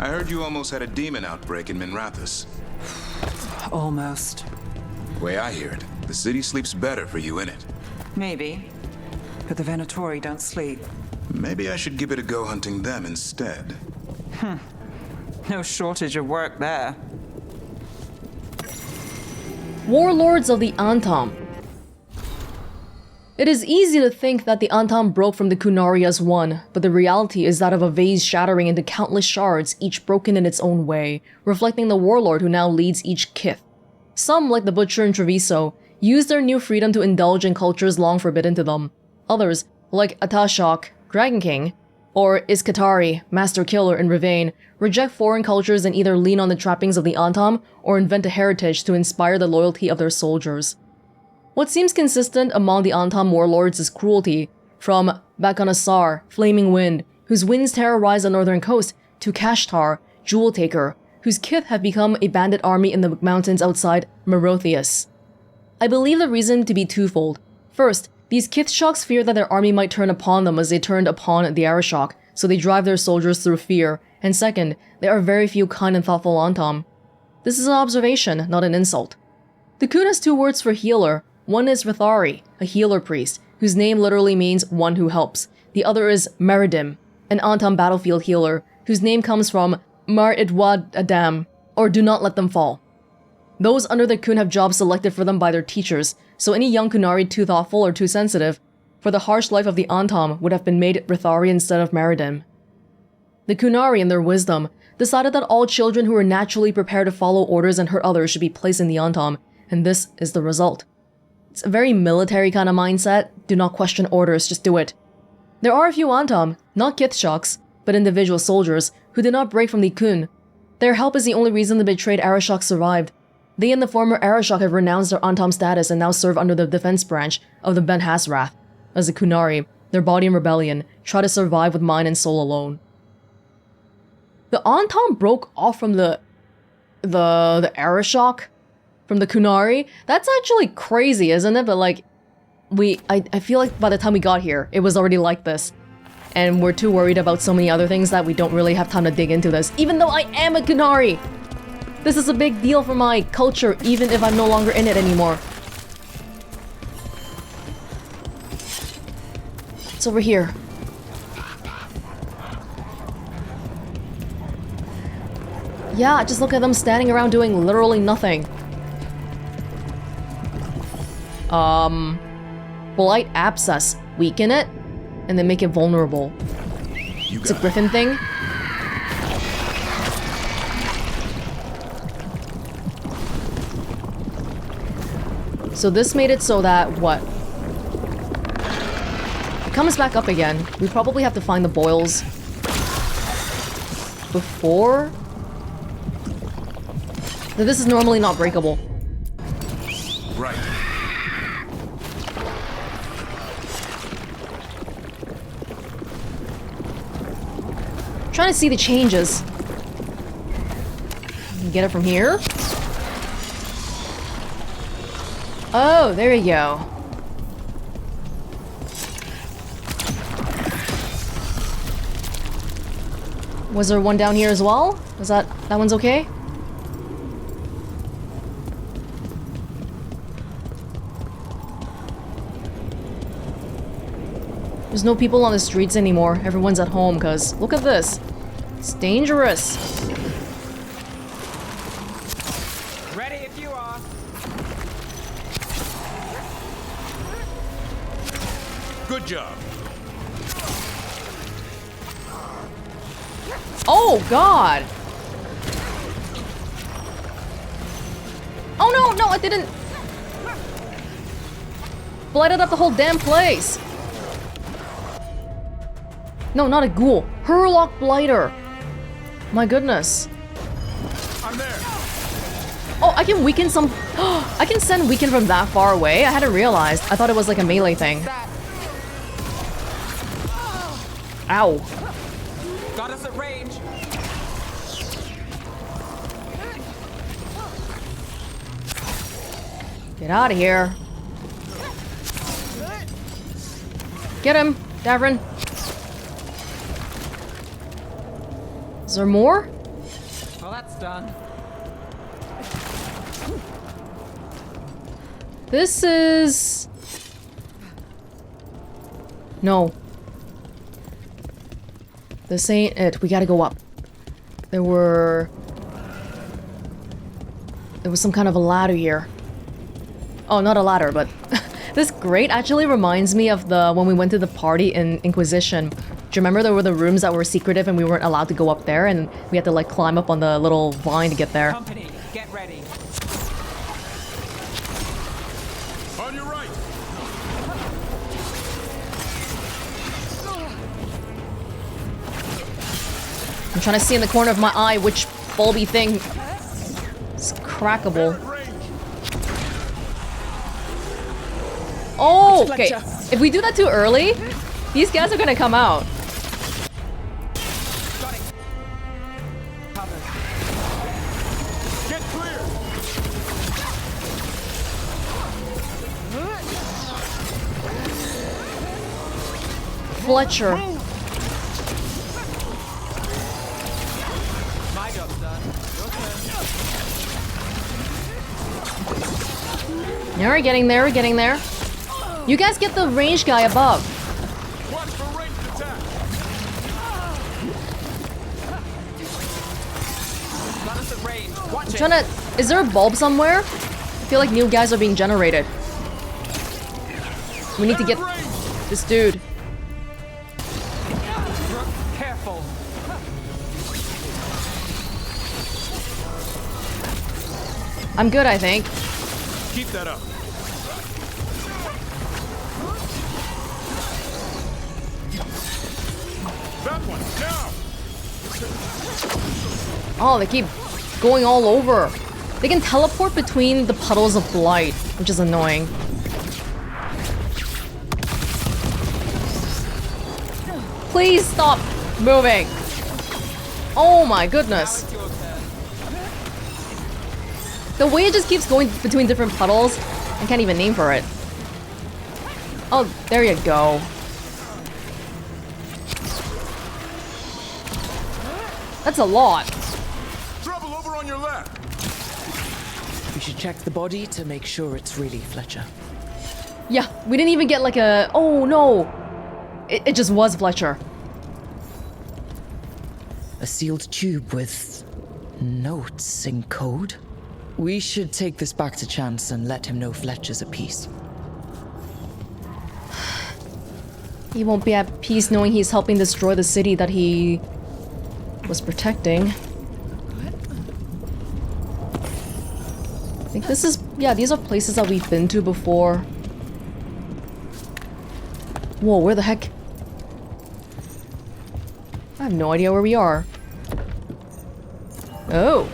I heard you almost had a demon outbreak in Minrathous. Almost. Way I hear it, the city sleeps better for you in it. Maybe. But the Venatori don't sleep. Maybe I should give it a go hunting them instead. No shortage of work there. Warlords of the Antom. It is easy to think that the Antom broke from the Kunari as one, but the reality is that of a vase shattering into countless shards, each broken in its own way, reflecting the warlord who now leads each kith. Some, like the Butcher in Treviso, use their new freedom to indulge in cultures long forbidden to them. Others, like Atashok, Dragon King, or Iskatari, Master Killer in Rivain, reject foreign cultures and either lean on the trappings of the Antom or invent a heritage to inspire the loyalty of their soldiers. What seems consistent among the Antam warlords is cruelty, from Bakanasar, Flaming Wind, whose winds terrorize the northern coast, to Kashtar, Jewel Taker, whose kith have become a bandit army in the mountains outside Merotheus. I believe the reason to be twofold. First, these Kithshaks fear that their army might turn upon them as they turned upon the Arishok, so they drive their soldiers through fear, and second, there are very few kind and thoughtful Antam. This is an observation, not an insult. The Kun has two words for healer. One is Rithari, a healer priest, whose name literally means one who helps. The other is Meridim, an Antam battlefield healer, whose name comes from Mar Idwad Adam, or do not let them fall. Those under the Kun have jobs selected for them by their teachers, so any young Kunari too thoughtful or too sensitive for the harsh life of the Antam would have been made Rithari instead of Meridim. The Kunari, in their wisdom, decided that all children who were naturally prepared to follow orders and hurt others should be placed in the Antam, and this is the result. It's a very military kind of mindset. Do not question orders, just do it. There are a few Antam, not Kithshaks, but individual soldiers, who did not break from the Kun. Their help is the only reason the betrayed Arishok survived. They and the former Arishok have renounced their Antam status and now serve under the defense branch of the Ben Hasrath. As the Kunari, their body in rebellion, try to survive with mind and soul alone. The Antam broke off from the Arishok? From the Kunari? That's actually crazy, isn't it? But like, I feel like by the time we got here, it was already like this. And we're too worried about so many other things that we don't really have time to dig into this. Even though I am a Kunari! This is a big deal for my culture, even if I'm no longer in it anymore. It's over here. Yeah, just look at them standing around doing literally nothing. Blight Abscess. Weaken it, and then make it vulnerable. It's a griffin thing. So this made it so that, what? It comes back up again. We probably have to find the boils before. This is normally not breakable. Right. Trying to see the changes. Get it from here. Oh, there you go. Was there one down here as well? Was that one's okay? There's no people on the streets anymore. Everyone's at home, cause look at this. It's dangerous. Ready if you are. Good job. Oh God! Oh no, no, I didn't. Blighted up the whole damn place. No, not a ghoul. Hurlock Blighter. My goodness. I'm there. Oh, I can weaken some. I can send weaken from that far away. I hadn't realized. I thought it was like a melee thing. Ow. Got us at range. Get out of here. Get him, Davrin. Is there more? Well, that's done. This is... No. This ain't it. We gotta go up. There was some kind of a ladder here. Oh, not a ladder, but... This grate actually reminds me of when we went to the party in Inquisition. Do you remember there were the rooms that were secretive and we weren't allowed to go up there, and we had to like climb up on the little vine to get there? Company, get ready. On your right. I'm trying to see in the corner of my eye which bulby thing is crackable. Oh, okay. If we do that too early, these guys are gonna come out. Get clear. Fletcher. My job's done. Yeah, we're getting there, we're getting there. You guys get the range guy above. Watch for ranged attack. Got us at range. Watch I'm it. trying to... Is there a bulb somewhere? I feel like new guys are being generated. We need to get this dude. Careful. I'm good, I think. Keep that up. That one, now! Oh, they keep going all over. They can teleport between the puddles of blight, which is annoying. Please stop moving. Oh my goodness. The way it just keeps going between different puddles, I can't even name for it. Oh, there you go. That's a lot. Trouble over on your left. We should check the body to make sure it's really Fletcher. Yeah, we didn't even get like a... Oh no! It just was Fletcher. A sealed tube with notes in code? We should take this back to Chance and let him know Fletcher's at peace. He won't be at peace knowing he's helping destroy the city that he was protecting. I think this is... Yeah, these are places that we've been to before. Whoa, where the heck? I have no idea where we are. Oh.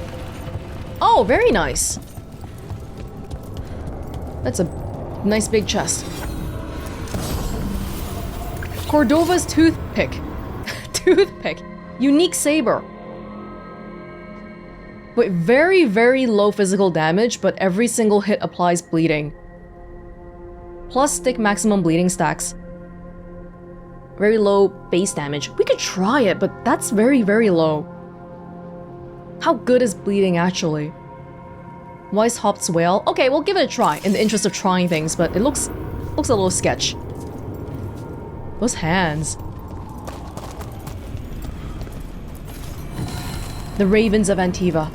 Oh, very nice. That's a nice big chest. Cordova's toothpick. Toothpick. Unique saber. With very, very low physical damage, but every single hit applies bleeding. Plus stick maximum bleeding stacks. Very low base damage. We could try it, but that's very, very low. How good is bleeding actually? Wise Hopped's Whale. Okay, we'll give it a try in the interest of trying things, but it looks a little sketch. Those hands. The Ravens of Antiva.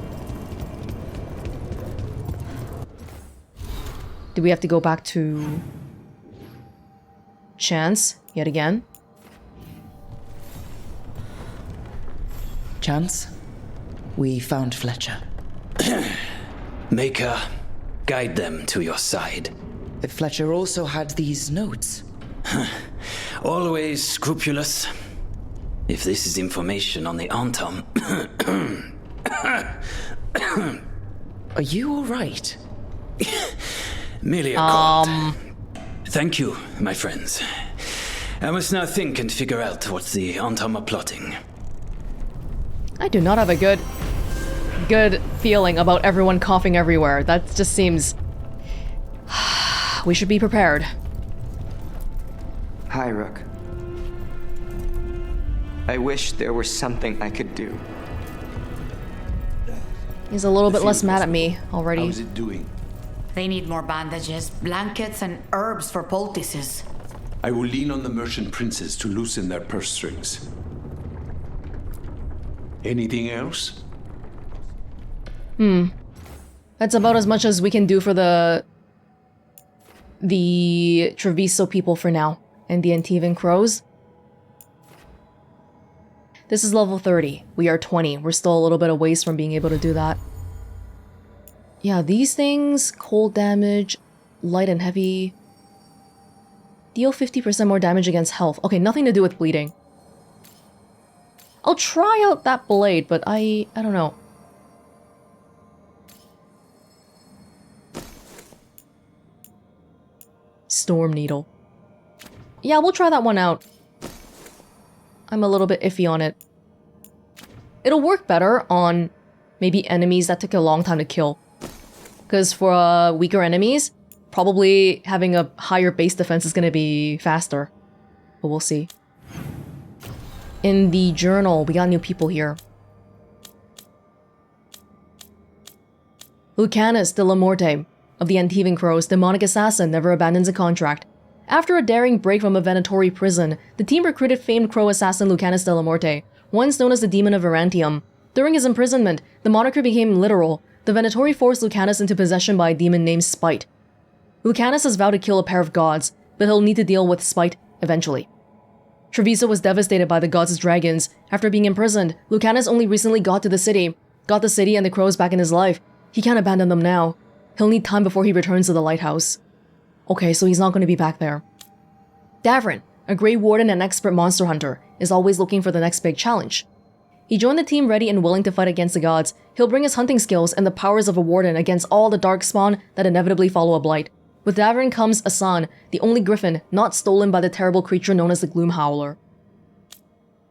Do we have to go back to Chance yet again? Chance, we found Fletcher. Maker, guide them to your side. Fletcher also had these notes. Always scrupulous. If this is information on the Antom... Are you alright? Merely a cold. Thank you, my friends. I must now think and figure out what the Antom are plotting. I do not have a good feeling about everyone coughing everywhere. That just seems... We should be prepared. Hi, Rook. I wish there was something I could do. He's a little bit less mad at me already. How's it doing? They need more bandages, blankets, and herbs for poultices. I will lean on the merchant princes to loosen their purse strings. Anything else? That's about as much as we can do for the Treviso people for now, and the Antivan Crows. This is level 30. We are 20. We're still a little bit of ways from being able to do that. Yeah, these things, cold damage, light and heavy. Deal 50% more damage against health. Okay, nothing to do with bleeding. I'll try out that blade, but I don't know. Storm Needle. Yeah, we'll try that one out. I'm a little bit iffy on it. It'll work better on maybe enemies that take a long time to kill. Because for weaker enemies, probably having a higher base defense is going to be faster. But we'll see. In the journal, we got new people here. Lucanus de la Morte of the Antivan Crows, demonic assassin, never abandons a contract. After a daring break from a Venatori prison, the team recruited famed crow assassin Lucanus de la Morte, once known as the Demon of Verantium. During his imprisonment, the moniker became literal. The Venatori forced Lucanus into possession by a demon named Spite. Lucanus has vowed to kill a pair of gods, but he'll need to deal with Spite eventually. Treviso was devastated by the gods' dragons. After being imprisoned, Lucanus only recently got the city and the crows back in his life. He can't abandon them now. He'll need time before he returns to the Lighthouse. Okay, so he's not going to be back there. Davrin, a Gray Warden and expert monster hunter, is always looking for the next big challenge. He joined the team ready and willing to fight against the gods. He'll bring his hunting skills and the powers of a warden against all the darkspawn that inevitably follow a blight. With Davrin comes Asan, the only griffin not stolen by the terrible creature known as the Gloom Howler.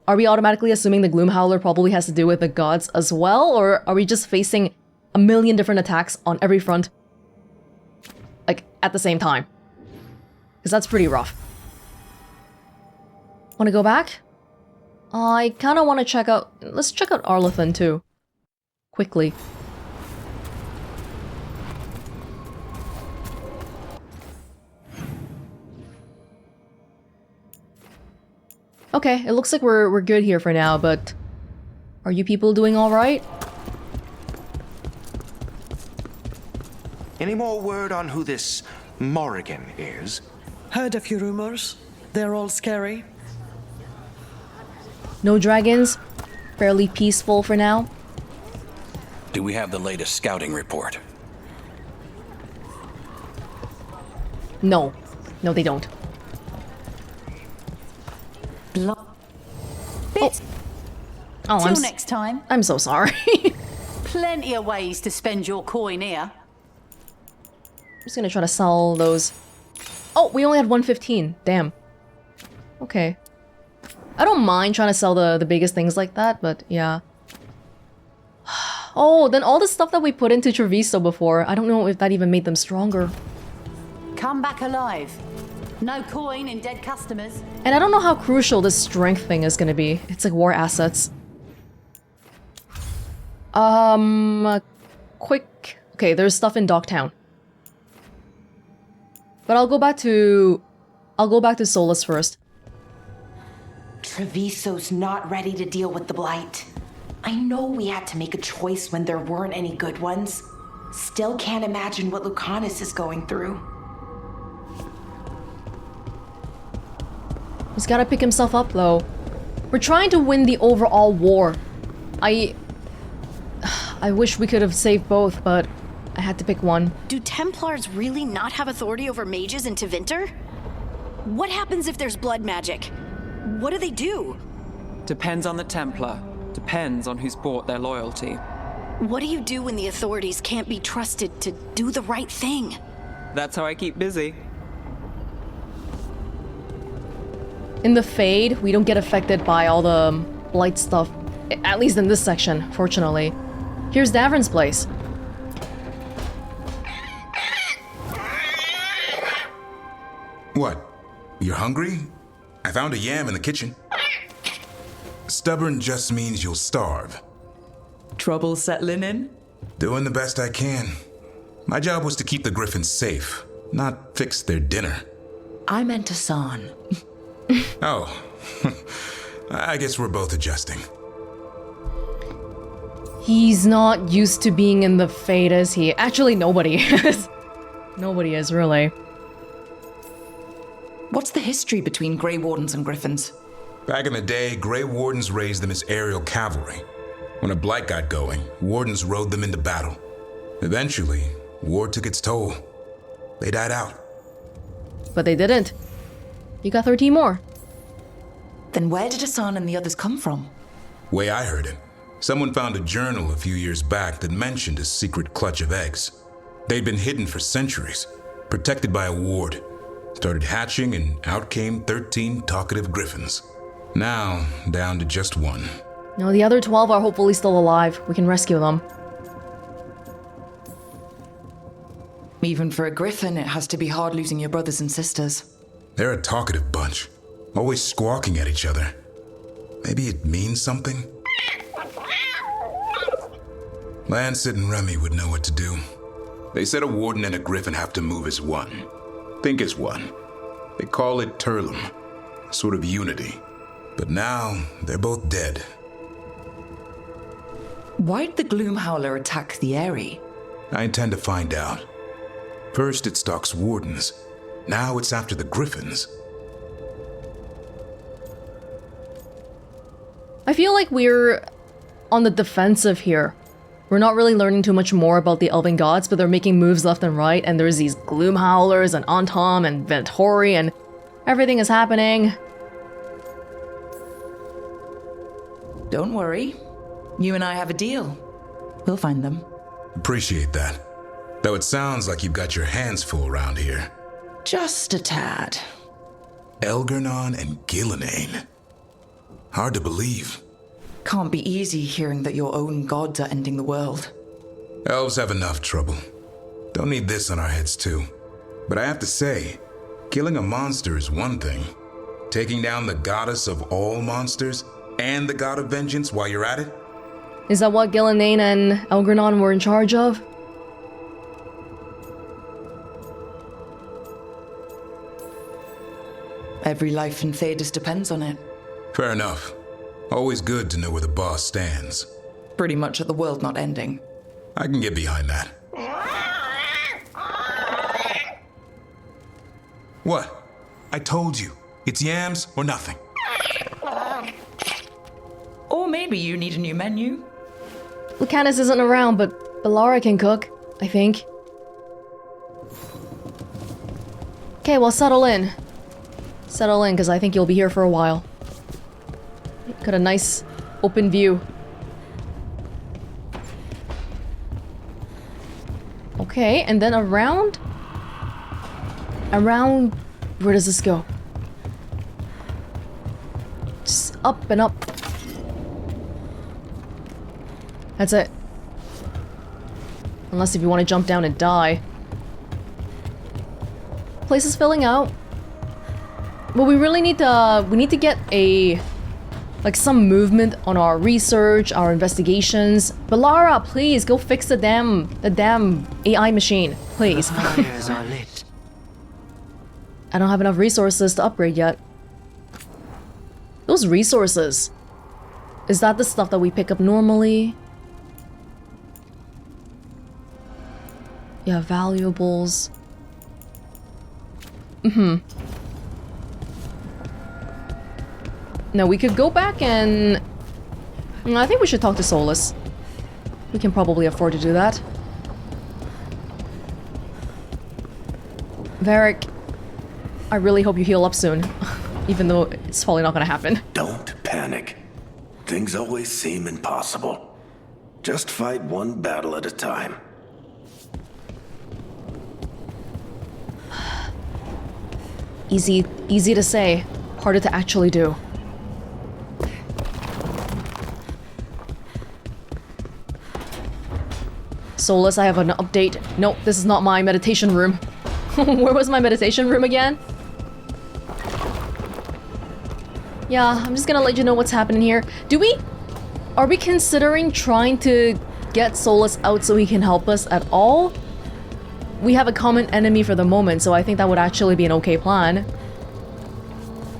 Are we automatically assuming the Gloom Howler probably has to do with the gods as well, or are we just facing a million different attacks on every front? Like, at the same time. Because that's pretty rough. Wanna go back? I kinda wanna check out... Let's check out Arlathan too. Quickly. Okay, it looks like we're good here for now, but... Are you people doing alright? Any more word on who this Morrigan is? Heard a few rumors. They're all scary. No dragons? Fairly peaceful for now? Do we have the latest scouting report? No. No, they don't. Oh, Till next time. I'm so sorry. Plenty of ways to spend your coin here. I'm just gonna try to sell those. Oh, we only had 115. Damn. Okay. I don't mind trying to sell the biggest things like that, but yeah. Oh, then all the stuff that we put into Treviso before, I don't know if that even made them stronger. Come back alive. No coin in dead customers. And I don't know how crucial this strength thing is gonna be. It's like war assets. Quick. Okay, there's stuff in Docktown. But I'll go back to Solas first. Treviso's not ready to deal with the Blight. I know we had to make a choice when there weren't any good ones. Still can't imagine what Lucanus is going through. He's gotta pick himself up, though. We're trying to win the overall war. I wish we could have saved both, but I had to pick one. Do Templars really not have authority over mages in Tevinter? What happens if there's blood magic? What do they do? Depends on the Templar. Depends on who's bought their loyalty. What do you do when the authorities can't be trusted to do the right thing? That's how I keep busy. In the Fade, we don't get affected by all the blight stuff. At least in this section, fortunately. Here's Davrin's place. What? You're hungry? I found a yam in the kitchen. Stubborn just means you'll starve. Trouble settling in? Doing the best I can. My job was to keep the griffins safe, not fix their dinner. I meant Asan. Oh. I guess we're both adjusting. He's not used to being in the Fade, is he? Actually, nobody is. Nobody is, really. What's the history between Grey Wardens and Griffins? Back in the day, Gray Wardens raised them as aerial cavalry. When a blight got going, Wardens rode them into battle. Eventually, war took its toll. They died out. But they didn't. You got 13 more. Then where did Asan and the others come from? Way I heard it, someone found a journal a few years back that mentioned a secret clutch of eggs. They'd been hidden for centuries, protected by a ward. Started hatching and out came 13 talkative griffins. Now, down to just one. No, the other 12 are hopefully still alive. We can rescue them. Even for a griffin, it has to be hard losing your brothers and sisters. They're a talkative bunch, always squawking at each other. Maybe it means something? Lancet and Remy would know what to do. They said a warden and a griffin have to move as one. Think as one. They call it Turlum, a sort of unity. But now, they're both dead. Why'd the Gloomhowler attack the Eyrie? I intend to find out. First it stalks wardens. Now it's after the griffins. I feel like we're on the defensive here. We're not really learning too much more about the Elven Gods, but they're making moves left and right, and there's these Gloomhowlers and Antom and Venatori, and everything is happening. Don't worry. You and I have a deal. We'll find them. Appreciate that. Though it sounds like you've got your hands full around here. Just a tad. Elgernon and Gillenane. Hard to believe. Can't be easy hearing that your own gods are ending the world. Elves have enough trouble. Don't need this on our heads too. But I have to say, killing a monster is one thing. Taking down the goddess of all monsters and the god of vengeance while you're at it? Is that what Gillenane and Elgernon were in charge of? Every life in Thedas depends on it. Fair enough. Always good to know where the boss stands. Pretty much at the world not ending. I can get behind that. What? I told you. It's yams or nothing. Or maybe you need a new menu. Lucanus isn't around, but Belara can cook, I think. Okay, well, settle in. Settle in, because I think you'll be here for a while. Got a nice open view. Okay, and then around... Where does this go? Just up and up. That's it. Unless if you want to jump down and die. Place is filling out. But we really need to get a... like some movement on our research, our investigations. Belara, please go fix the damn AI machine, please. Fires are lit. I don't have enough resources to upgrade yet. Those resources. Is that the stuff that we pick up normally? Yeah, valuables. No, we could go back and... I think we should talk to Solas. We can probably afford to do that. Varric, I really hope you heal up soon. Even though it's probably not gonna happen. Don't panic. Things always seem impossible. Just fight one battle at a time. Easy to say, harder to actually do. Solas, I have an update. Nope, this is not my meditation room. Where was my meditation room again? Yeah, I'm just gonna let you know what's happening here. Are we considering trying to get Solas out so he can help us at all? We have a common enemy for the moment, so I think that would actually be an okay plan.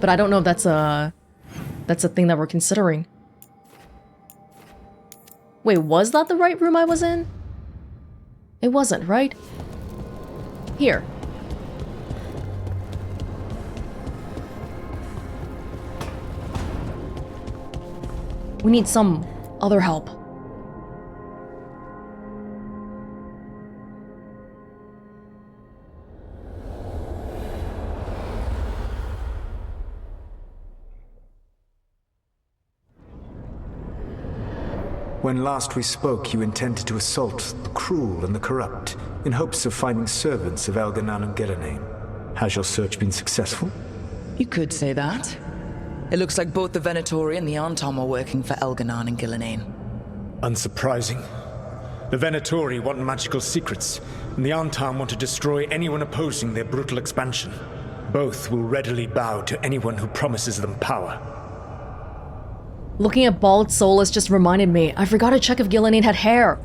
But I don't know if that's a thing that we're considering. Wait, was that the right room I was in? It wasn't, right? Here. We need some other help. When last we spoke, you intended to assault the cruel and the corrupt, in hopes of finding servants of Elgernon and Gillenane. Has your search been successful? You could say that. It looks like both the Venatori and the Antom are working for Elganon and Gillenane. Unsurprising. The Venatori want magical secrets, and the Antom want to destroy anyone opposing their brutal expansion. Both will readily bow to anyone who promises them power. Looking at bald Solas just reminded me, I forgot to check if Gillenane had hair.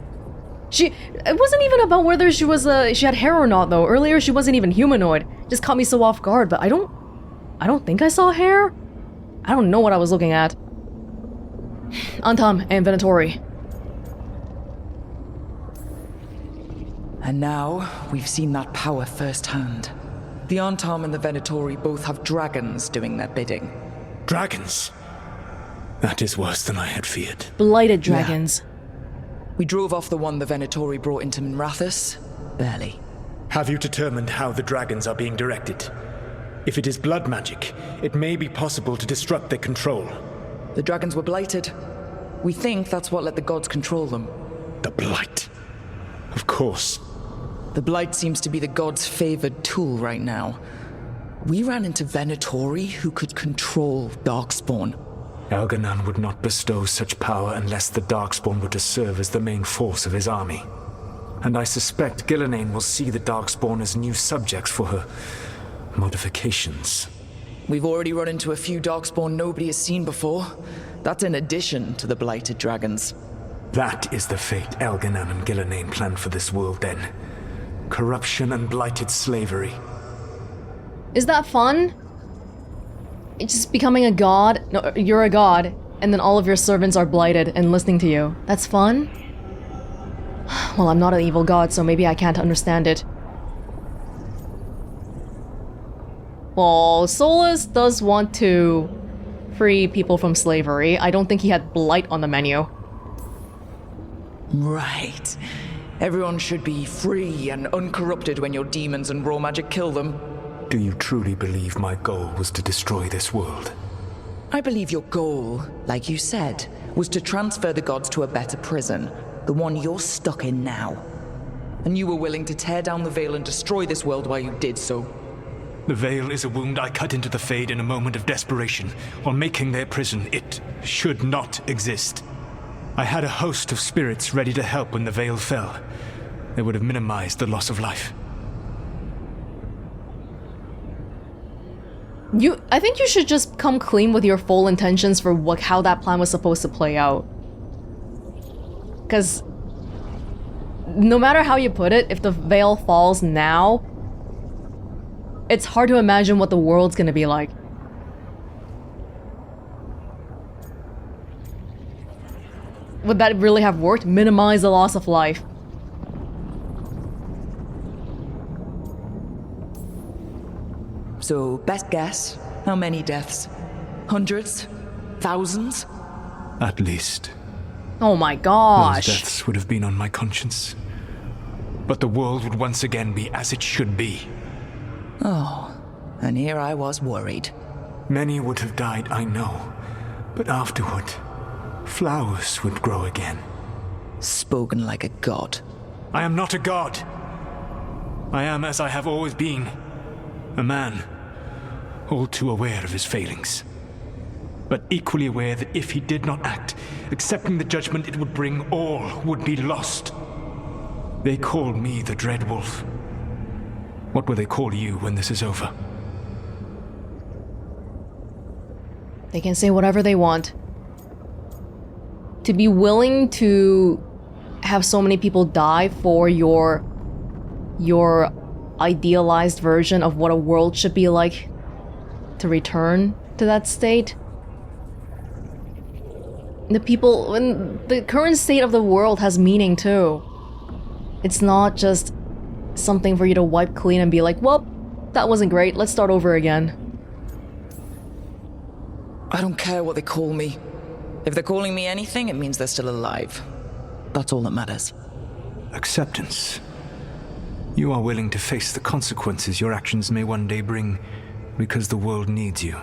It wasn't even about whether she had hair or not though. Earlier she wasn't even humanoid. Just caught me so off guard, but I don't think I saw hair. I don't know what I was looking at. Antom and Venatori. And now, we've seen that power firsthand. The Antom and the Venatori both have dragons doing their bidding. Dragons? That is worse than I had feared. Blighted dragons. Yeah. We drove off the one the Venatori brought into Minrathous. Barely. Have you determined how the dragons are being directed? If it is blood magic, it may be possible to disrupt their control. The dragons were blighted. We think that's what let the gods control them. The Blight. Of course. The Blight seems to be the gods' favored tool right now. We ran into Venatori who could control Darkspawn. Elganon would not bestow such power unless the Darkspawn were to serve as the main force of his army. And I suspect Gillenane will see the Darkspawn as new subjects for her modifications. We've already run into a few Darkspawn nobody has seen before. That's in addition to the Blighted dragons. That is the fate Elganon and Gillenane planned for this world then. Corruption and blighted slavery. Is that fun? It's just becoming a god? No, you're a god, and then all of your servants are blighted and listening to you. That's fun? Well, I'm not an evil god, so maybe I can't understand it. Well, Solas does want to free people from slavery. I don't think he had blight on the menu. Right. Everyone should be free and uncorrupted when your demons and raw magic kill them. Do you truly believe my goal was to destroy this world? I believe your goal, like you said, was to transfer the gods to a better prison, the one you're stuck in now. And you were willing to tear down the veil and destroy this world while you did so. The veil is a wound I cut into the Fade in a moment of desperation, while making their prison. It should not exist. I had a host of spirits ready to help when the veil fell. They would have minimized the loss of life. I think you should just come clean with your full intentions for how that plan was supposed to play out. Because no matter how you put it, if the veil falls now, it's hard to imagine what the world's gonna be like. Would that really have worked? Minimize the loss of life. So, best guess, how many deaths? Hundreds? Thousands? At least. Oh my gosh. Those deaths would have been on my conscience. But the world would once again be as it should be. Oh, and here I was worried. Many would have died, I know. But afterward, flowers would grow again. Spoken like a god. I am not a god. I am as I have always been. A man. All too aware of his failings. But equally aware that if he did not act, accepting the judgment it would bring, all would be lost. They call me the Dread Wolf. What will they call you when this is over? They can say whatever they want. To be willing to have so many people die for your idealized version of what a world should be like, to return to that state. The current state of the world has meaning too. It's not just something for you to wipe clean and be like, well, that wasn't great, let's start over again. I don't care what they call me. If they're calling me anything, it means they're still alive. That's all that matters. Acceptance. You are willing to face the consequences your actions may one day bring because the world needs you.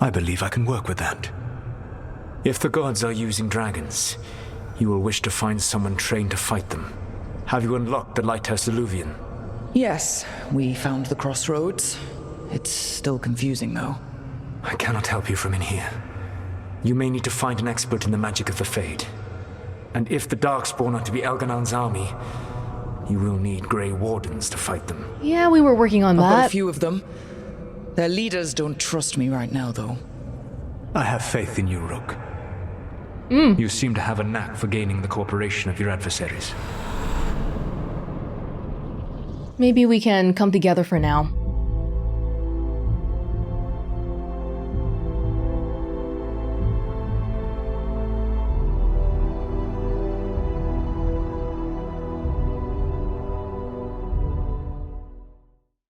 I believe I can work with that. If the gods are using dragons, you will wish to find someone trained to fight them. Have you unlocked the Lighthouse Illuvian? Yes, we found the crossroads. It's still confusing, though. I cannot help you from in here. You may need to find an expert in the magic of the Fade. And if the Darkspawn are to be Elganon's army, you will need Gray Wardens to fight them. Yeah, we were working on I've got that. a few of them. Their leaders don't trust me right now, though. I have faith in you, Rook. You seem to have a knack for gaining the cooperation of your adversaries. Maybe we can come together for now.